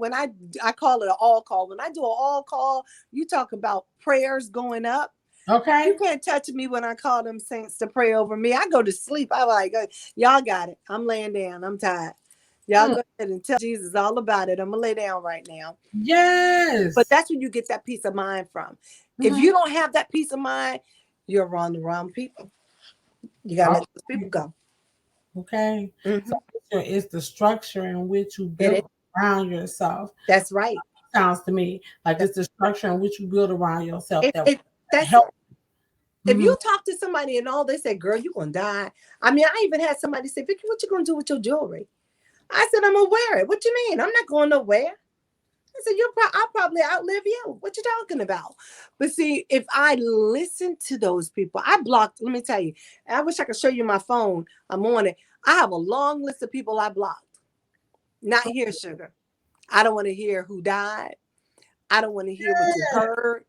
call it an all call. When I do an all call, you talk about prayers going up. You okay. can't touch me when I call them saints to pray over me. I go to sleep. I'm like, y'all got it. I'm laying down. I'm tired. Y'all Mm, go ahead and tell Jesus all about it. I'm gonna lay down right now. But yes. that's where you get that peace of mind from. If Mhm. you don't have that peace of mind, you're around the wrong people. You gotta let those people Okay. go. Okay. So Hmm. it's the structure in which you It is. build around yourself. That's right. Sounds to me like That- it's the structure in which you build around yourself It, that it, that's help. it. If Mhm. you talk to somebody and all they say, girl, you're gonna die. I mean, I even had somebody say, Vicky, what you gonna do with your jewelry? I said, I'm gonna wear it. What you mean? I'm not going nowhere. I said, I'll probably outlive you. What you talking about? But see, if I listen to those people, I blocked, let me tell you, I wish I could show you my phone. I'm on it. I have a long list of people I blocked. Not here, sugar. I don't want to hear who died. I don't want to hear what you heard.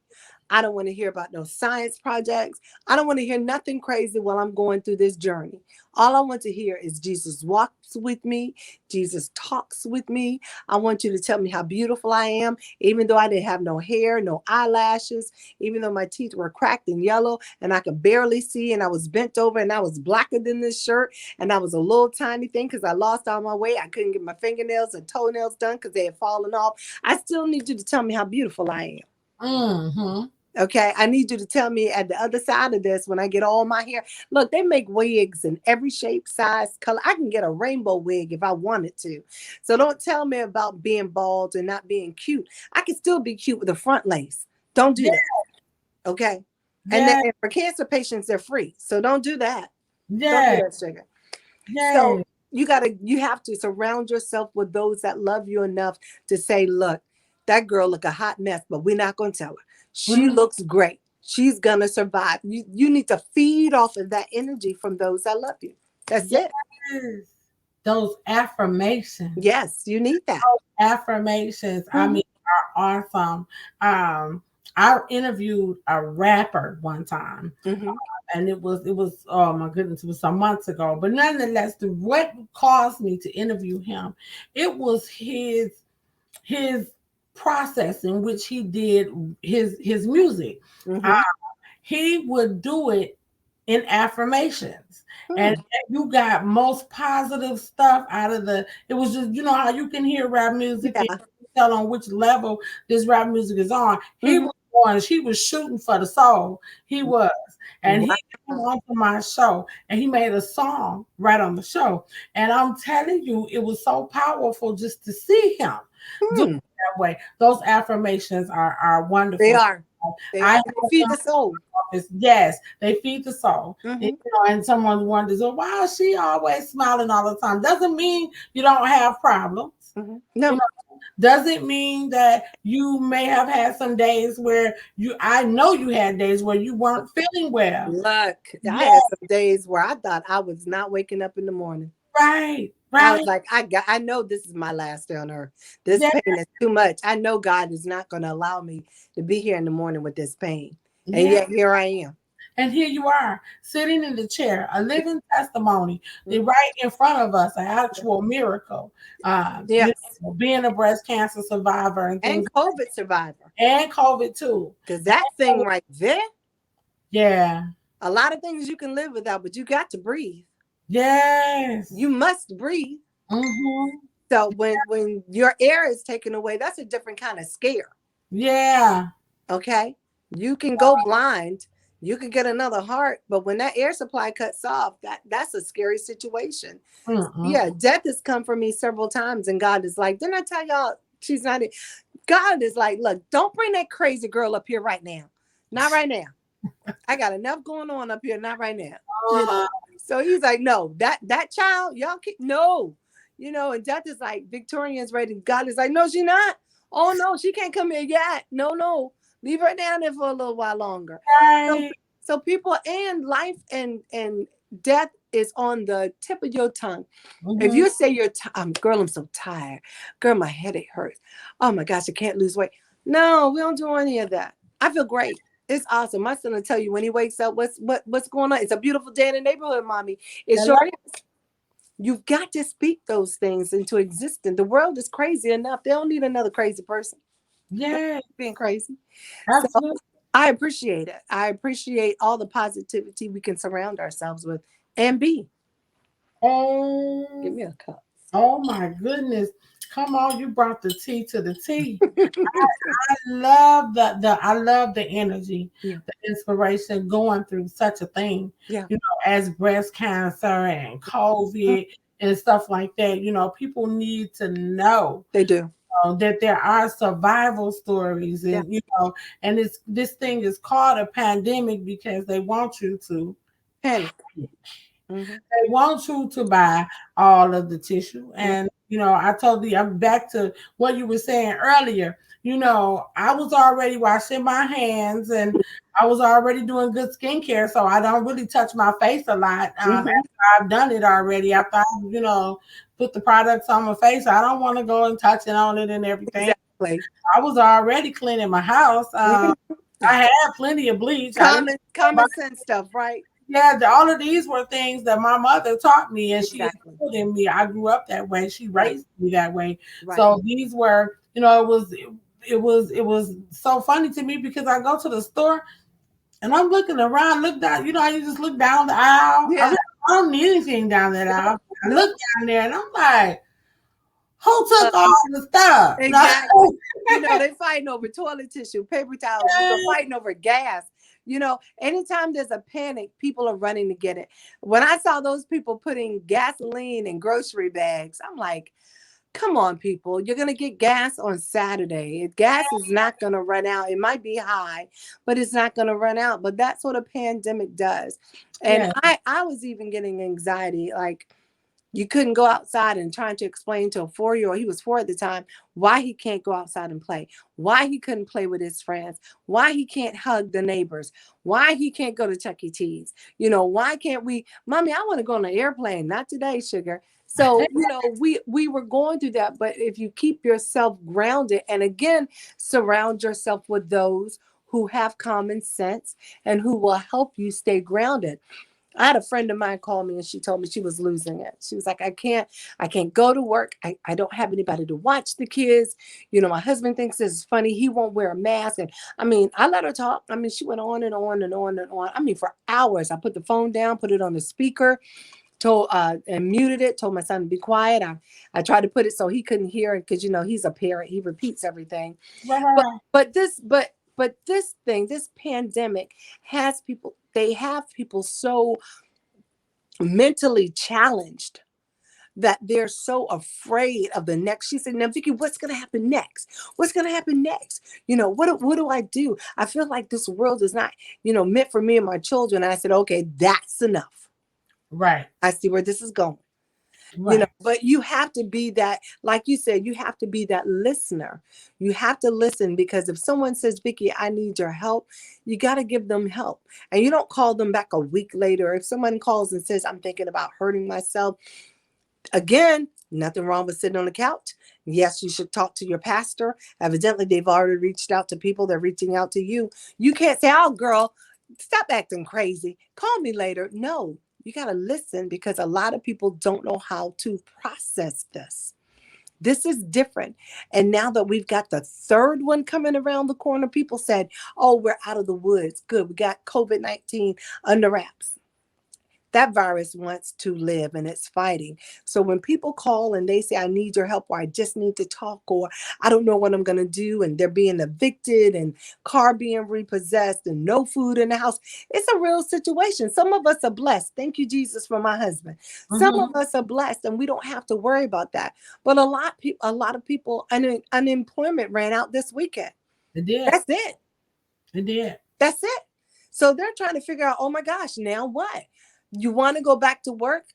I don't want to hear about no science projects. I don't want to hear nothing crazy while I'm going through this journey. All I want to hear is Jesus walks with me. Jesus talks with me. I want you to tell me how beautiful I am, even though I didn't have no hair, no eyelashes, even though my teeth were cracked and yellow and I could barely see and I was bent over and I was blacker than this shirt and I was a little tiny thing because I lost all my weight. I couldn't get my fingernails and toenails done because they had fallen off. I still need you to tell me how beautiful I am. Mhm. Okay, I need you to tell me at the other side of this when I get all my hair. Look, they make wigs in every shape, size, color. I can get a rainbow wig if I wanted to. So don't tell me about being bald and not being cute. I can still be cute with a front lace. Don't do Yeah. that. Okay. Yeah. And for cancer patients, they're free. So don't do that. Don't do Yeah. that, sugar. So Yeah. you have to surround yourself with those that love you enough to say, look, that girl look a hot mess, but we're not gonna tell her. She Mhm. looks great. She's gonna survive. You need to feed off of that energy from those that love you. That's Yes. it. Those affirmations. Yes, you need that. Affirmations, I Mhm, mean, are awesome. I interviewed a rapper one time, mhm, and it was oh my goodness, it was some months ago. But nonetheless, what caused me to interview him, it was his process in which he did his music. Uh, mhm, he would do it in affirmations. And hmm. you got most positive stuff out of it was just, how you can hear rap music and Yeah. tell on which level this rap music is on. Mhm. He was shooting for the soul. He was. And he came Wow. onto my show and he made a song right on the show. And I'm telling you, it was so powerful just to see him do it Hmm. that way. Those affirmations are They wonderful. are. They, I have they feed the soul. office. Yes, they feed the soul. And, Hmm. and someone wonders, oh, why is she always smiling all the time? Doesn't mean you don't have problems. Hmm. You No, know, doesn't mean that you may have had some days where I know you had days where you weren't feeling well. look, I Yeah, had some days where I thought I was not waking up in the morning. right, I was right. like, I know this is my last day on earth. This Yeah, pain is too much. I know God is not going to allow me to be here in the morning with this pain. And yeah. yet here I am. And here you are, sitting in the chair, a living testimony, Mhm. right in front of us, an actual miracle. Yes. Being a breast cancer survivor and And things, COVID survivor. and COVID too. Because that thing right there, Yeah. a lot of things you can live without, but you got to breathe. You Yes. must breathe. Mm-hmm. So when your air is taken away, that's a different kind of scare. Yeah. Okay. You can go blind, you can get another heart, but when that air supply cuts off, that's a scary situation. Mm-mm. Yeah, death has come for me several times, and God is like, didn't I tell y'all she's not it? God is like, look, don't bring that crazy girl up here right now. Not right now. I got enough going on up here, not right now. You know. Uh, So he's like, no, that child, y'all can no. And death is like, Victorian's ready. God is like, no, she's not. Oh no, she can't come here yet. No, no. Leave her down there for a little while longer. So right. so people, and life and death is on the tip of your tongue. If Mm-hmm. you say girl, I'm so tired. Girl, my headache hurts. Oh my gosh, I can't lose weight. No, we don't do any of that. I feel great. It's awesome. My son will tell you when he wakes up, what's going on. It's a beautiful day in the neighborhood, mommy. It Hello? sure is. You've got to speak those things into existence. The world is crazy enough. They don't need another crazy person Yeah, being crazy. So absolutely. I appreciate it. I appreciate all the positivity we can surround ourselves with and be. Give Oh, me a cup. oh my goodness. Come on, you brought the tea to the tea. I love the energy, Yeah. the inspiration going through such a thing, Yeah. as breast cancer and Mm, COVID and stuff like that. People need to know they do. that there are survival stories, Yeah. and this thing is called a pandemic because they want you to. Panic. Hmm. They want you to buy all of the tissue. Hmm. And, I told you, I'm back to what you were saying earlier. I was already washing my hands and I was already doing good skincare. So I don't really touch my face a lot. After Hmm. I've done it already, after I, put the products on my face, I don't want to go and touch it on it and everything. Exactly. I was already cleaning my house. Mhm. I had plenty of bleach. I didn't Common sense stuff, right? yeah, all of these were things that my mother taught me and she Exactly. instilled in me. I grew up that way. She Right. raised me that way. Right. So these were, it was so funny to me because I go to the store and I'm looking around, look down, you just look down the aisle. Yeah. I don't need anything down that aisle. I Nope. look down there and I'm like, who Uh, took all the stuff? exactly. They fighting over toilet tissue, paper towels. We were fighting over gas. Anytime there's a panic, people are running to get it. When I saw those people putting gasoline in grocery bags, I'm like, come on, people. You're going to get gas on Saturday. Gas is not going to run out. It might be high, but it's not going to run out. But that's what a pandemic does. And Yeah, I was even getting anxiety. Like, you couldn't go outside, and trying to explain to a 4-year-old, he was 4 at the time, why he can't go outside and play, why he couldn't play with his friends, why he can't hug the neighbors, why he can't go to Chuck E. Cheese. Why can't we, mommy, I want to go on an airplane. Not today, sugar. So, we were going through that. But if you keep yourself grounded, and again, surround yourself with those who have common sense and who will help you stay grounded. I had a friend of mine call me and she told me she was losing it. She was like, I can't go to work. I don't have anybody to watch the kids. My husband thinks this is funny. He won't wear a mask. And I mean, I let her talk. I mean, she went on and on and on and on. I mean, for hours. I put the phone down, put it on the speaker, told and muted it, told my son to be quiet. I tried to put it so he couldn't hear it because he's a parent. He repeats everything. right, But right, this thing, this pandemic they have people so mentally challenged that they're so afraid of the next. She said, now, Vicky, what's going to happen next? What's going to happen next? What do I do? I feel like this world is not, meant for me and my children. And I said, okay, that's enough. Right. I see where this is going. Right. But you have to be that, like you said, you have to be that listener. You have to listen, because if someone says, Vicky, I need your help, you got to give them help. And you don't call them back a week later. If someone calls and says, I'm thinking about hurting myself, again, nothing wrong with sitting on the couch. Yes, you should talk to your pastor. Evidently, they've already reached out to people. They're reaching out to you. You can't say, oh, girl, stop acting crazy. Call me later. No, you got to listen, because a lot of people don't know how to process this. This is different. And now that we've got the third one coming around the corner, people said, oh, we're out of the woods. Good. We got COVID-19 under wraps. That virus wants to live, and it's fighting. So when people call and they say, I need your help, or I just need to talk, or I don't know what I'm going to do, and they're being evicted and car being repossessed and no food in the house, it's a real situation. Some of us are blessed. Thank you, Jesus, for my husband. Some of us are blessed, and we don't have to worry about that. But a lot of people, unemployment ran out this weekend. It did. That's it. It did. That's it. So they're trying to figure out, oh my gosh, now what? You want to go back to work?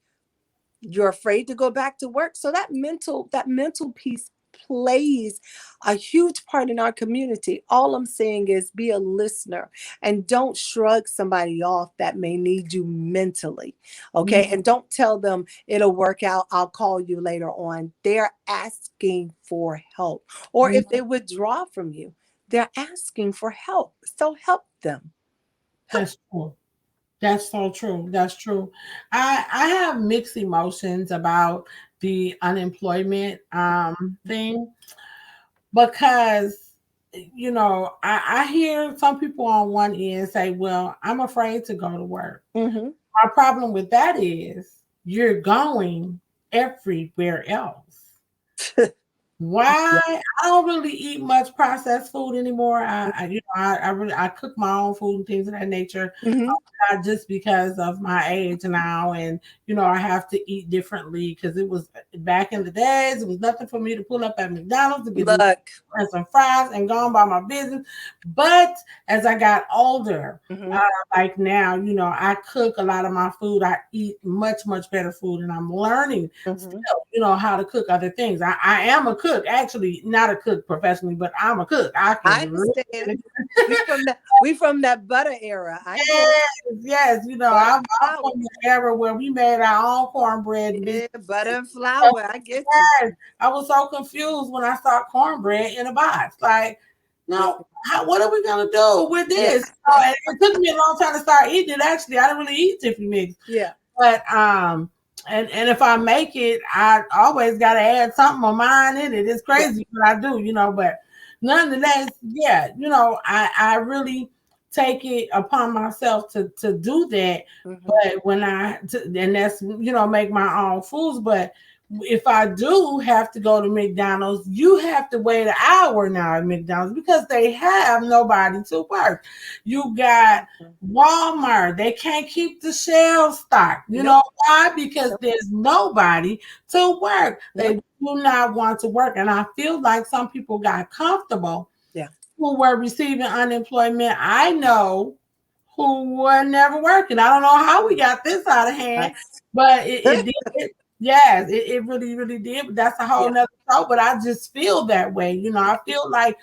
You're afraid to go back to work. So that mental piece plays a huge part in our community. All I'm saying is be a listener, and don't shrug somebody off that may need you mentally. Okay. Mhm. And don't tell them it'll work out, I'll call you later on. They're asking for help. Or Mhm. if they withdraw from you, they're asking for help. So help them. That's true. That's so true. That's true. I have mixed emotions about the unemployment thing, because I hear some people on one end say, well, I'm afraid to go to work. Hmm. My problem with that is you're going everywhere else. Why? I don't really eat much processed food anymore. I really I cook my own food and things of that nature. Hmm. Not just because of my age now, and I have to eat differently, because it was back in the days, it was nothing for me to pull up at McDonald's to get me Look. and some fries and go on by my business. But as I got older, Hmm. like now, I cook a lot of my food. I eat much, much better food, and I'm learning still, Hmm. how to cook other things. I am a cook, actually, not a cook professionally, but I'm a cook. I I can really, understand. We from that butter era. I get it. yes, yes, Butter I'm and flour. from the era where we made our own cornbread and Yeah, butter biscuits. and flour. I get you. Yes, I was so confused when I saw cornbread in a box. Like, Yeah. no, what are we gonna do with Yeah. this? And it took me a long time to start eating it. Actually, I didn't really eat Jiffy Mix, Yeah. but and if I make it, I always got to add something of mine in it. It's Yeah. crazy, but I do, but nonetheless, yeah, I really take it upon myself to do that. Hmm. But and that's make my own foods, but if I do have to go to McDonald's, you have to wait an hour now at McDonald's, because they have nobody to work. You got Walmart, they can't keep the shelves stocked. You Nope. know why? Because Nope. there's nobody to work. They Nope. do not want to work. And I feel like some people got comfortable Yeah. who were receiving unemployment. I know who were never working. I don't know how we got this out of hand, That's but it did. Yes, it really, really did. But that's a whole yeah. nother show. But I just feel that way. I feel like,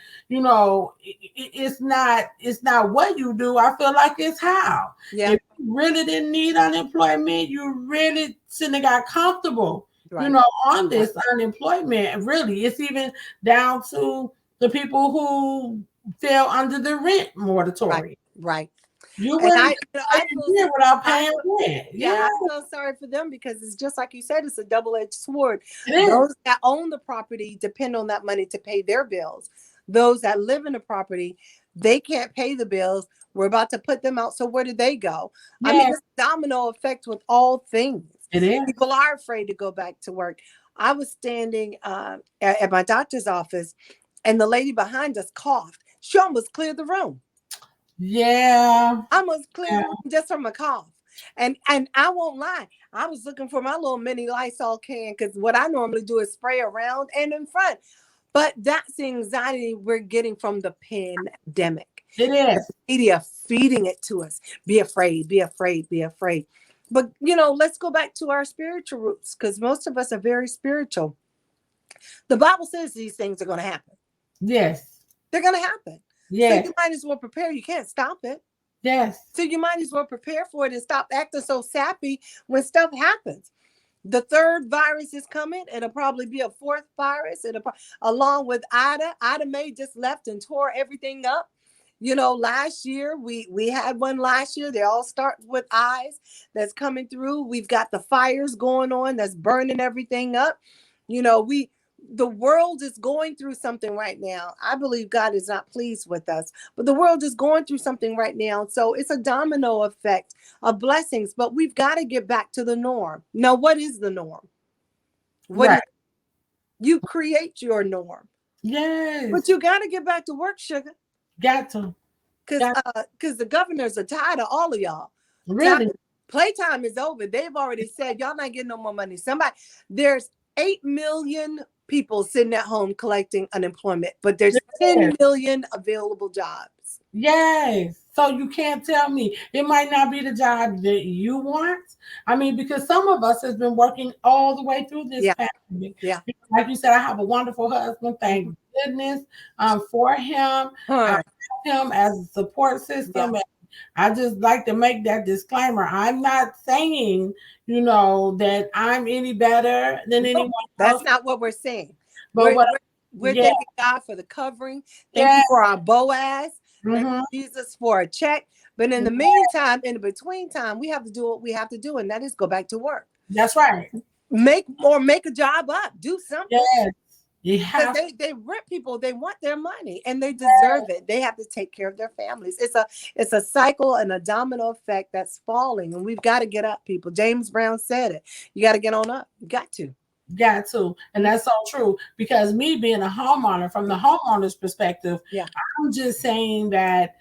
it's not what you do. I feel like it's how. Yeah. If you really didn't need unemployment, you really shouldn't have got comfortable, Right. on Right. this unemployment. Really, it's even down to the people who fell under the rent Right. moratorium. Right. You And wouldn't I, get a year without I paying rent. yeah, Yeah, I feel sorry for them, because it's just like you said, it's a double-edged sword. it is. Those that own the property depend on that money to pay their bills. Those that live in the property, they can't pay the bills. We're about to put them out. So where do they go? I mean, Yes, it's a domino effect with all things. it is. People are afraid to go back to work. I was standing at my doctor's office, and the lady behind us coughed. She almost cleared the room. Yeah, I almost cleared yeah, the room just from a cough. And I won't lie. I was looking for my little mini Lysol can because what I normally do is spray around and in front. But that's the anxiety we're getting from the pandemic. It is. The media feeding it to us. Be afraid, be afraid, be afraid. But, let's go back to our spiritual roots because most of us are very spiritual. The Bible says these things are going to happen. Yes. They're going to happen. Yes. So you might as well prepare. You can't stop it. Yes. So you might as well prepare for it and stop acting so sappy when stuff happens. The third virus is coming. It'll probably be a fourth virus. Along with Ida. Ida May just left and tore everything up. Last year we had one last year. They all start with eyes that's coming through. We've got the fires going on that's burning everything up. The world is going through something right now. I believe God is not pleased with us, but the world is going through something right now. So it's a domino effect of blessings, but we've got to get back to the norm. Now, what is the norm? Right. You create your norm. Yes. But you got to get back to work, sugar. Got to. Because the governors are tired of all of y'all. Really? Playtime is over. They've already said y'all not getting no more money. There's 8 million people sitting at home collecting unemployment, but there's 10 million available jobs. Yes. So you can't tell me it might not be the job that you want. I mean, because some of us has been working all the way through this pandemic. Yeah. Like you said, I have a wonderful husband. Thank goodness for him. I have him as a support system. Yeah. And I just like to make that disclaimer. I'm not saying, that I'm any better than anyone That's else. not what we're saying. But we're thanking God for the covering. Thank you for our Boaz. Thank you, Jesus, for a check. But in the meantime, in the between time, we have to do what we have to do, and that is go back to work. That's right. Make a job up. Do something. Yes. Because they rent people, they want their money and they deserve it. They have to take care of their families. It's a cycle and a domino effect that's falling, and we've got to get up, people. James Brown said it. You got to get on up. You got to. And that's so true, because me being a homeowner, from the homeowner's perspective, I'm just saying that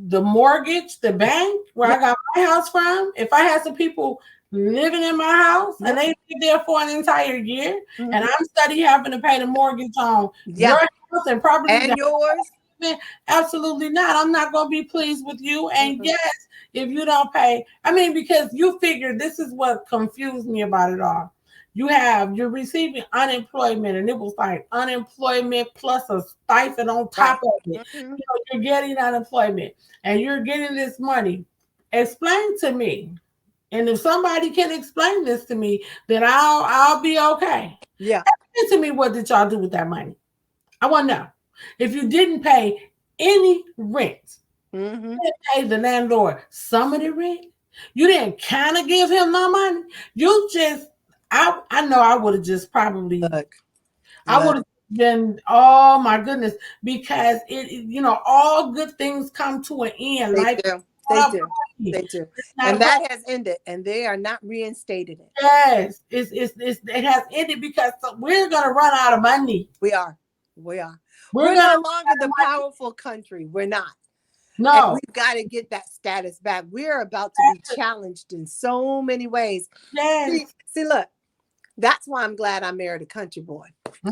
the mortgage, the bank where I got my house from, if I had some people living in my house and they live there for an entire year, and I'm study having to pay the mortgage on your house and property and yours, absolutely not. I'm not going to be pleased with you. And yes, if you don't pay, I mean, because you figure, this is what confused me about it all. You're receiving unemployment, and it was like unemployment plus a stipend on top of it. You're getting unemployment and you're getting this money. Explain to me. And if somebody can explain this to me, then I'll be okay. Yeah. Explain to me, what did y'all do with that money? I want to know. If you didn't pay any rent, you didn't pay the landlord some of the rent, you didn't kind of give him no money. You just, I know I would have just probably, I would have been, oh my goodness, because all good things come to an end. They do. And that has ended, and they are not reinstated. Yes, it has ended, because we're going to run out of money. We are. We're no longer the powerful country. We're not. No. And we've got to get that status back. We're about to be challenged in so many ways. Yes. See, look, that's why I'm glad I married a country boy.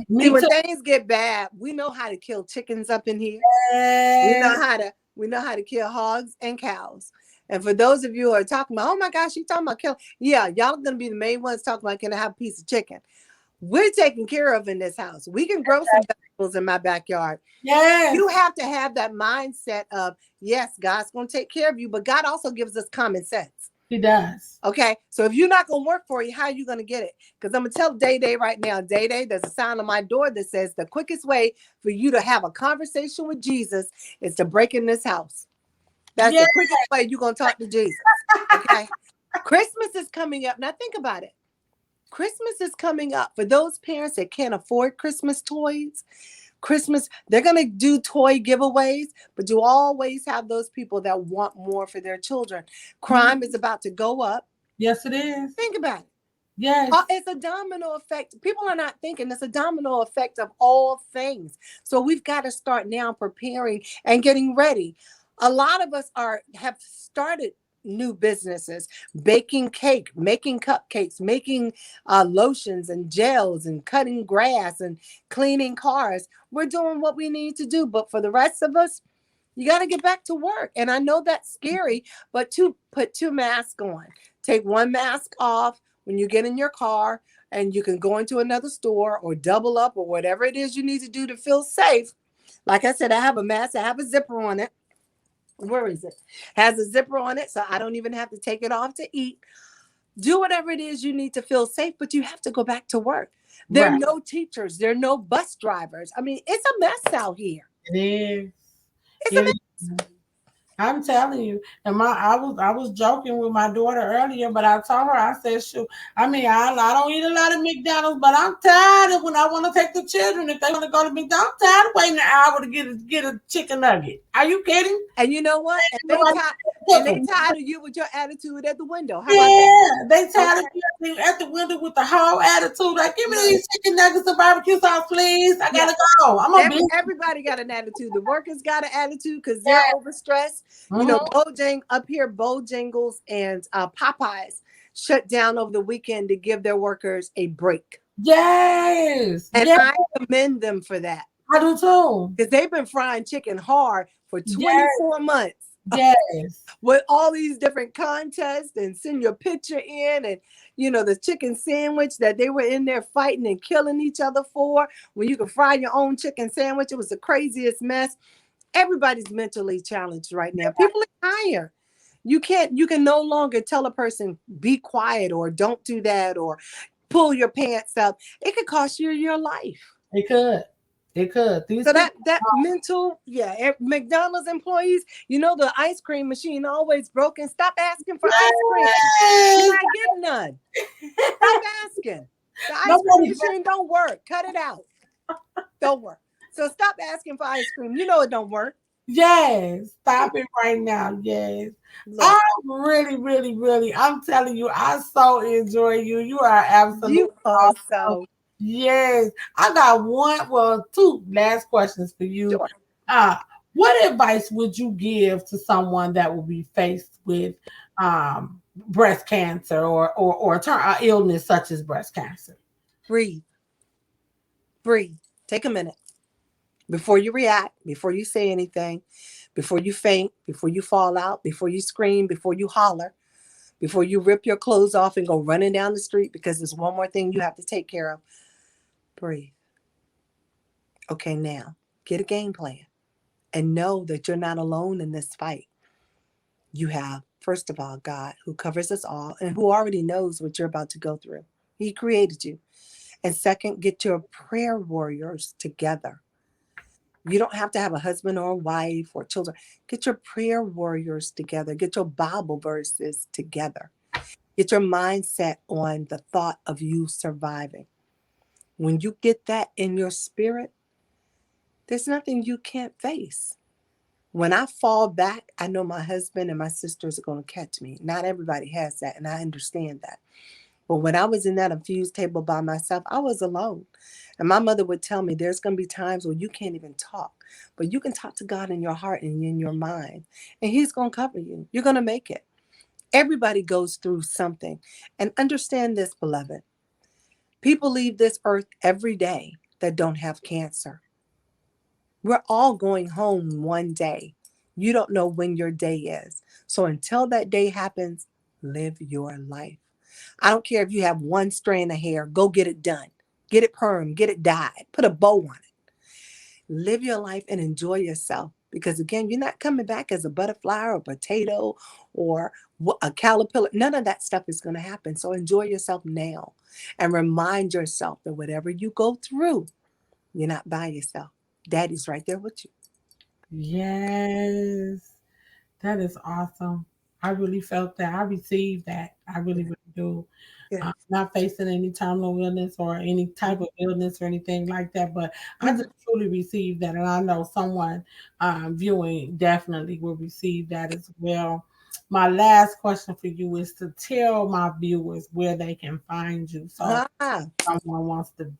Me See, when too. things get bad, we know how to kill chickens up in here. Yes. We know how to kill hogs and cows. And for those of you who are talking about, oh my gosh, you talking about killing? Yeah, y'all gonna be the main ones talking about, can I have a piece of chicken? We're taken care of in this house. We can grow some vegetables in my backyard. Yes. You have to have that mindset of, yes, God's gonna take care of you, but God also gives us common sense. He does. Okay, so if you're not gonna work for you, how are you gonna get it? Because I'm gonna tell Day right now, Day, there's a sign on my door that says the quickest way for you to have a conversation with Jesus is to break in this house. That's the quickest way you're going to talk to Jesus. Okay. Christmas is coming up. Now think about it. Christmas is coming up. For those parents that can't afford Christmas toys, they're going to do toy giveaways, but you always have those people that want more for their children. Crime is about to go up. Yes, it is. Think about it. Yes. It's a domino effect. People are not thinking it's a domino effect of all things. So we've got to start now preparing and getting ready. A lot of us have started new businesses, baking cake, making cupcakes, making lotions and gels and cutting grass and cleaning cars. We're doing what we need to do. But for the rest of us, you got to get back to work. And I know that's scary, but to put two masks on, take one mask off when you get in your car, and you can go into another store or double up or whatever it is you need to do to feel safe. Like I said, I have a mask, I have a zipper on it. Where is it? Has a zipper on it, so I don't even have to take it off to eat. Do whatever it is you need to feel safe, but you have to go back to work. There are Right. no teachers, there are no bus drivers. I mean, it's a mess out here. It is. It's a It mess. is. I'm telling you, and I was joking with my daughter earlier, but I told her, I said, shoot, I mean, I don't eat a lot of McDonald's, but I'm tired of when I want to take the children, if they want to go to McDonald's, I'm tired of waiting an hour to get a chicken nugget. Are you kidding? And you know what? And they Nobody tired, cook and they 'em. tired of you with your attitude at the window. How about that? Yeah, they tired Okay. of you at the window with the whole attitude. Like, give me Look, these chicken nuggets and barbecue sauce, please. I yeah. gotta go. I'm gonna be. Everybody got an attitude. The workers got an attitude because they're Yeah. overstressed. You know, Mm-hmm. Up here, Bojangles and Popeyes shut down over the weekend to give their workers a break. Yes. And Yeah, I commend them for that I do too. because they've been frying chicken hard for Yes. 24 months Yes. with all these different contests, and send your picture in, and the chicken sandwich that they were in there fighting and killing each other for, when you can fry your own chicken sandwich. It was the craziest mess. Everybody's mentally challenged right now. People are tired. You can no longer tell a person be quiet or don't do that or pull your pants up. It could cost you your life. It could. It could. These So people. that mental, yeah, McDonald's employees, the ice cream machine always broken. Stop asking for ice cream. You're Yes. not getting none. Stop asking. The ice cream Nobody. machine don't work. Cut it out. Don't work. So stop asking for ice cream. You know it don't work. Yes. Stop it right now. Yes. I Look, really, really, really, I'm telling you, I so enjoy you. You are absolutely you awesome. also Yes. I got two last questions for you. sure. Uh, what advice would you give to someone that will be faced with breast cancer or illness such as breast cancer? Breathe. Breathe. Take a minute before you react, before you say anything, before you faint, before you fall out, before you scream, before you holler, before you rip your clothes off and go running down the street because there's one more thing you have to take care of. Breathe. Okay, now get a game plan and know that you're not alone in this fight. You have, first of all, God who covers us all and who already knows what you're about to go through. He created you. And second, get your prayer warriors together. You don't have to have a husband or a wife or children. Get your prayer warriors together. Get your Bible verses together. Get your mindset on the thought of you surviving. When you get that in your spirit, there's nothing you can't face. When I fall back, I know my husband and my sisters are going to catch me. Not everybody has that, and I understand that. But when I was in that infused table by myself, I was alone. And my mother would tell me there's going to be times when you can't even talk, but you can talk to God in your heart and in your mind, and He's going to cover you. You're going to make it. Everybody goes through something. And understand this, beloved. People leave this earth every day that don't have cancer. We're all going home one day. You don't know when your day is. So until that day happens, live your life. I don't care if you have one strand of hair, go get it done. Get it permed, get it dyed, put a bow on it. Live your life and enjoy yourself. Because again, you're not coming back as a butterfly or a potato or a caterpillar. None of that stuff is going to happen. So enjoy yourself now and remind yourself that whatever you go through, you're not by yourself. Daddy's right there with you. Yes. That is awesome. I really felt that. I received that. I really, really do. Yeah. Not facing any terminal illness or any type of illness or anything like that, but I Mhm. just truly received that, and I know someone viewing definitely will receive that as well. My last question for you is to tell my viewers where they can find you. So Ah, someone wants to.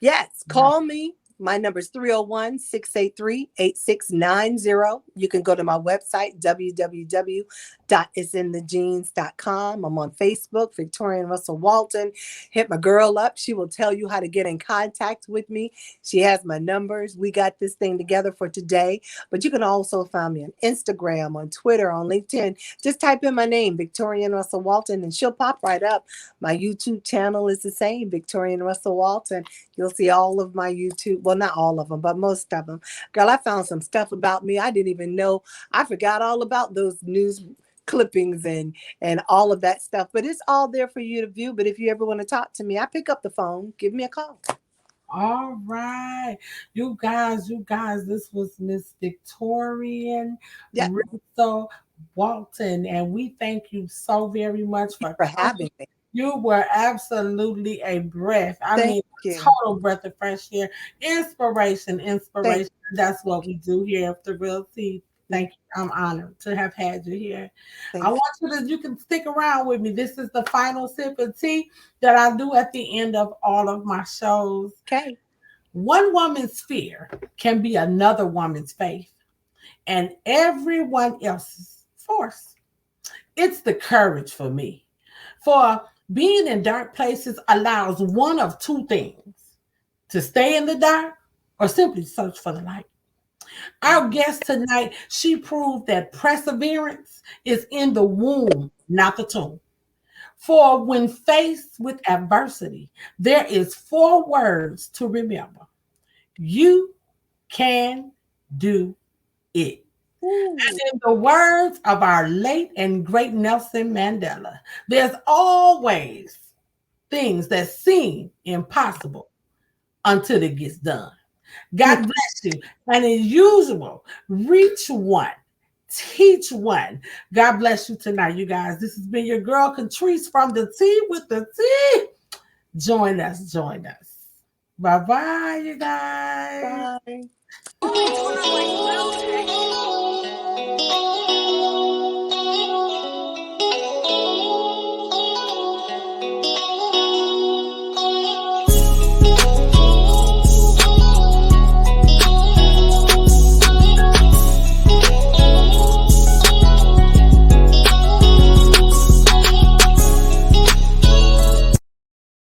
yes, call me. My number is 301-683-8690. You can go to my website, www.itsinthegenes.com. I'm on Facebook, Victorian Russell Walton. Hit my girl up. She will tell you how to get in contact with me. She has my numbers. We got this thing together for today. But you can also find me on Instagram, on Twitter, on LinkedIn. Just type in my name, Victorian Russell Walton, and she'll pop right up. My YouTube channel is the same, Victorian Russell Walton. You'll see all of my YouTube. Well, not all of them, but most of them. Girl, I found some stuff about me I didn't even know. I forgot all about those news clippings and all of that stuff. But it's all there for you to view. But if you ever want to talk to me, I pick up the phone. Give me a call. All right. You guys, this was Miss Victorian Yeah, Russell Walton. And we thank you so very much for for coming. having me. You were absolutely a breath. I Thank mean, a you. total breath of fresh air. Inspiration, Thank inspiration. That's what we do here at the Real Tea. you. Thank you. I'm honored to have had you here. I Thank want you can stick around with me. This is the final sip of tea that I do at the end of all of my shows. you. Okay. One woman's fear can be another woman's faith, and everyone else's force. It's the courage for me. For being in dark places allows one of two things: to stay in the dark or simply search for the light. Our guest tonight, she proved that perseverance is in the womb, not the tomb. For when faced with adversity, there is four words to remember: you can do it. Ooh. In the words of our late and great Nelson Mandela, there's always things that seem impossible until it gets done. God bless you. And as usual, reach one, teach one. God bless you tonight, you guys. This has been your girl, Catrice from the Tea with the Tea. Join us, join us. Bye bye, you guys. Bye.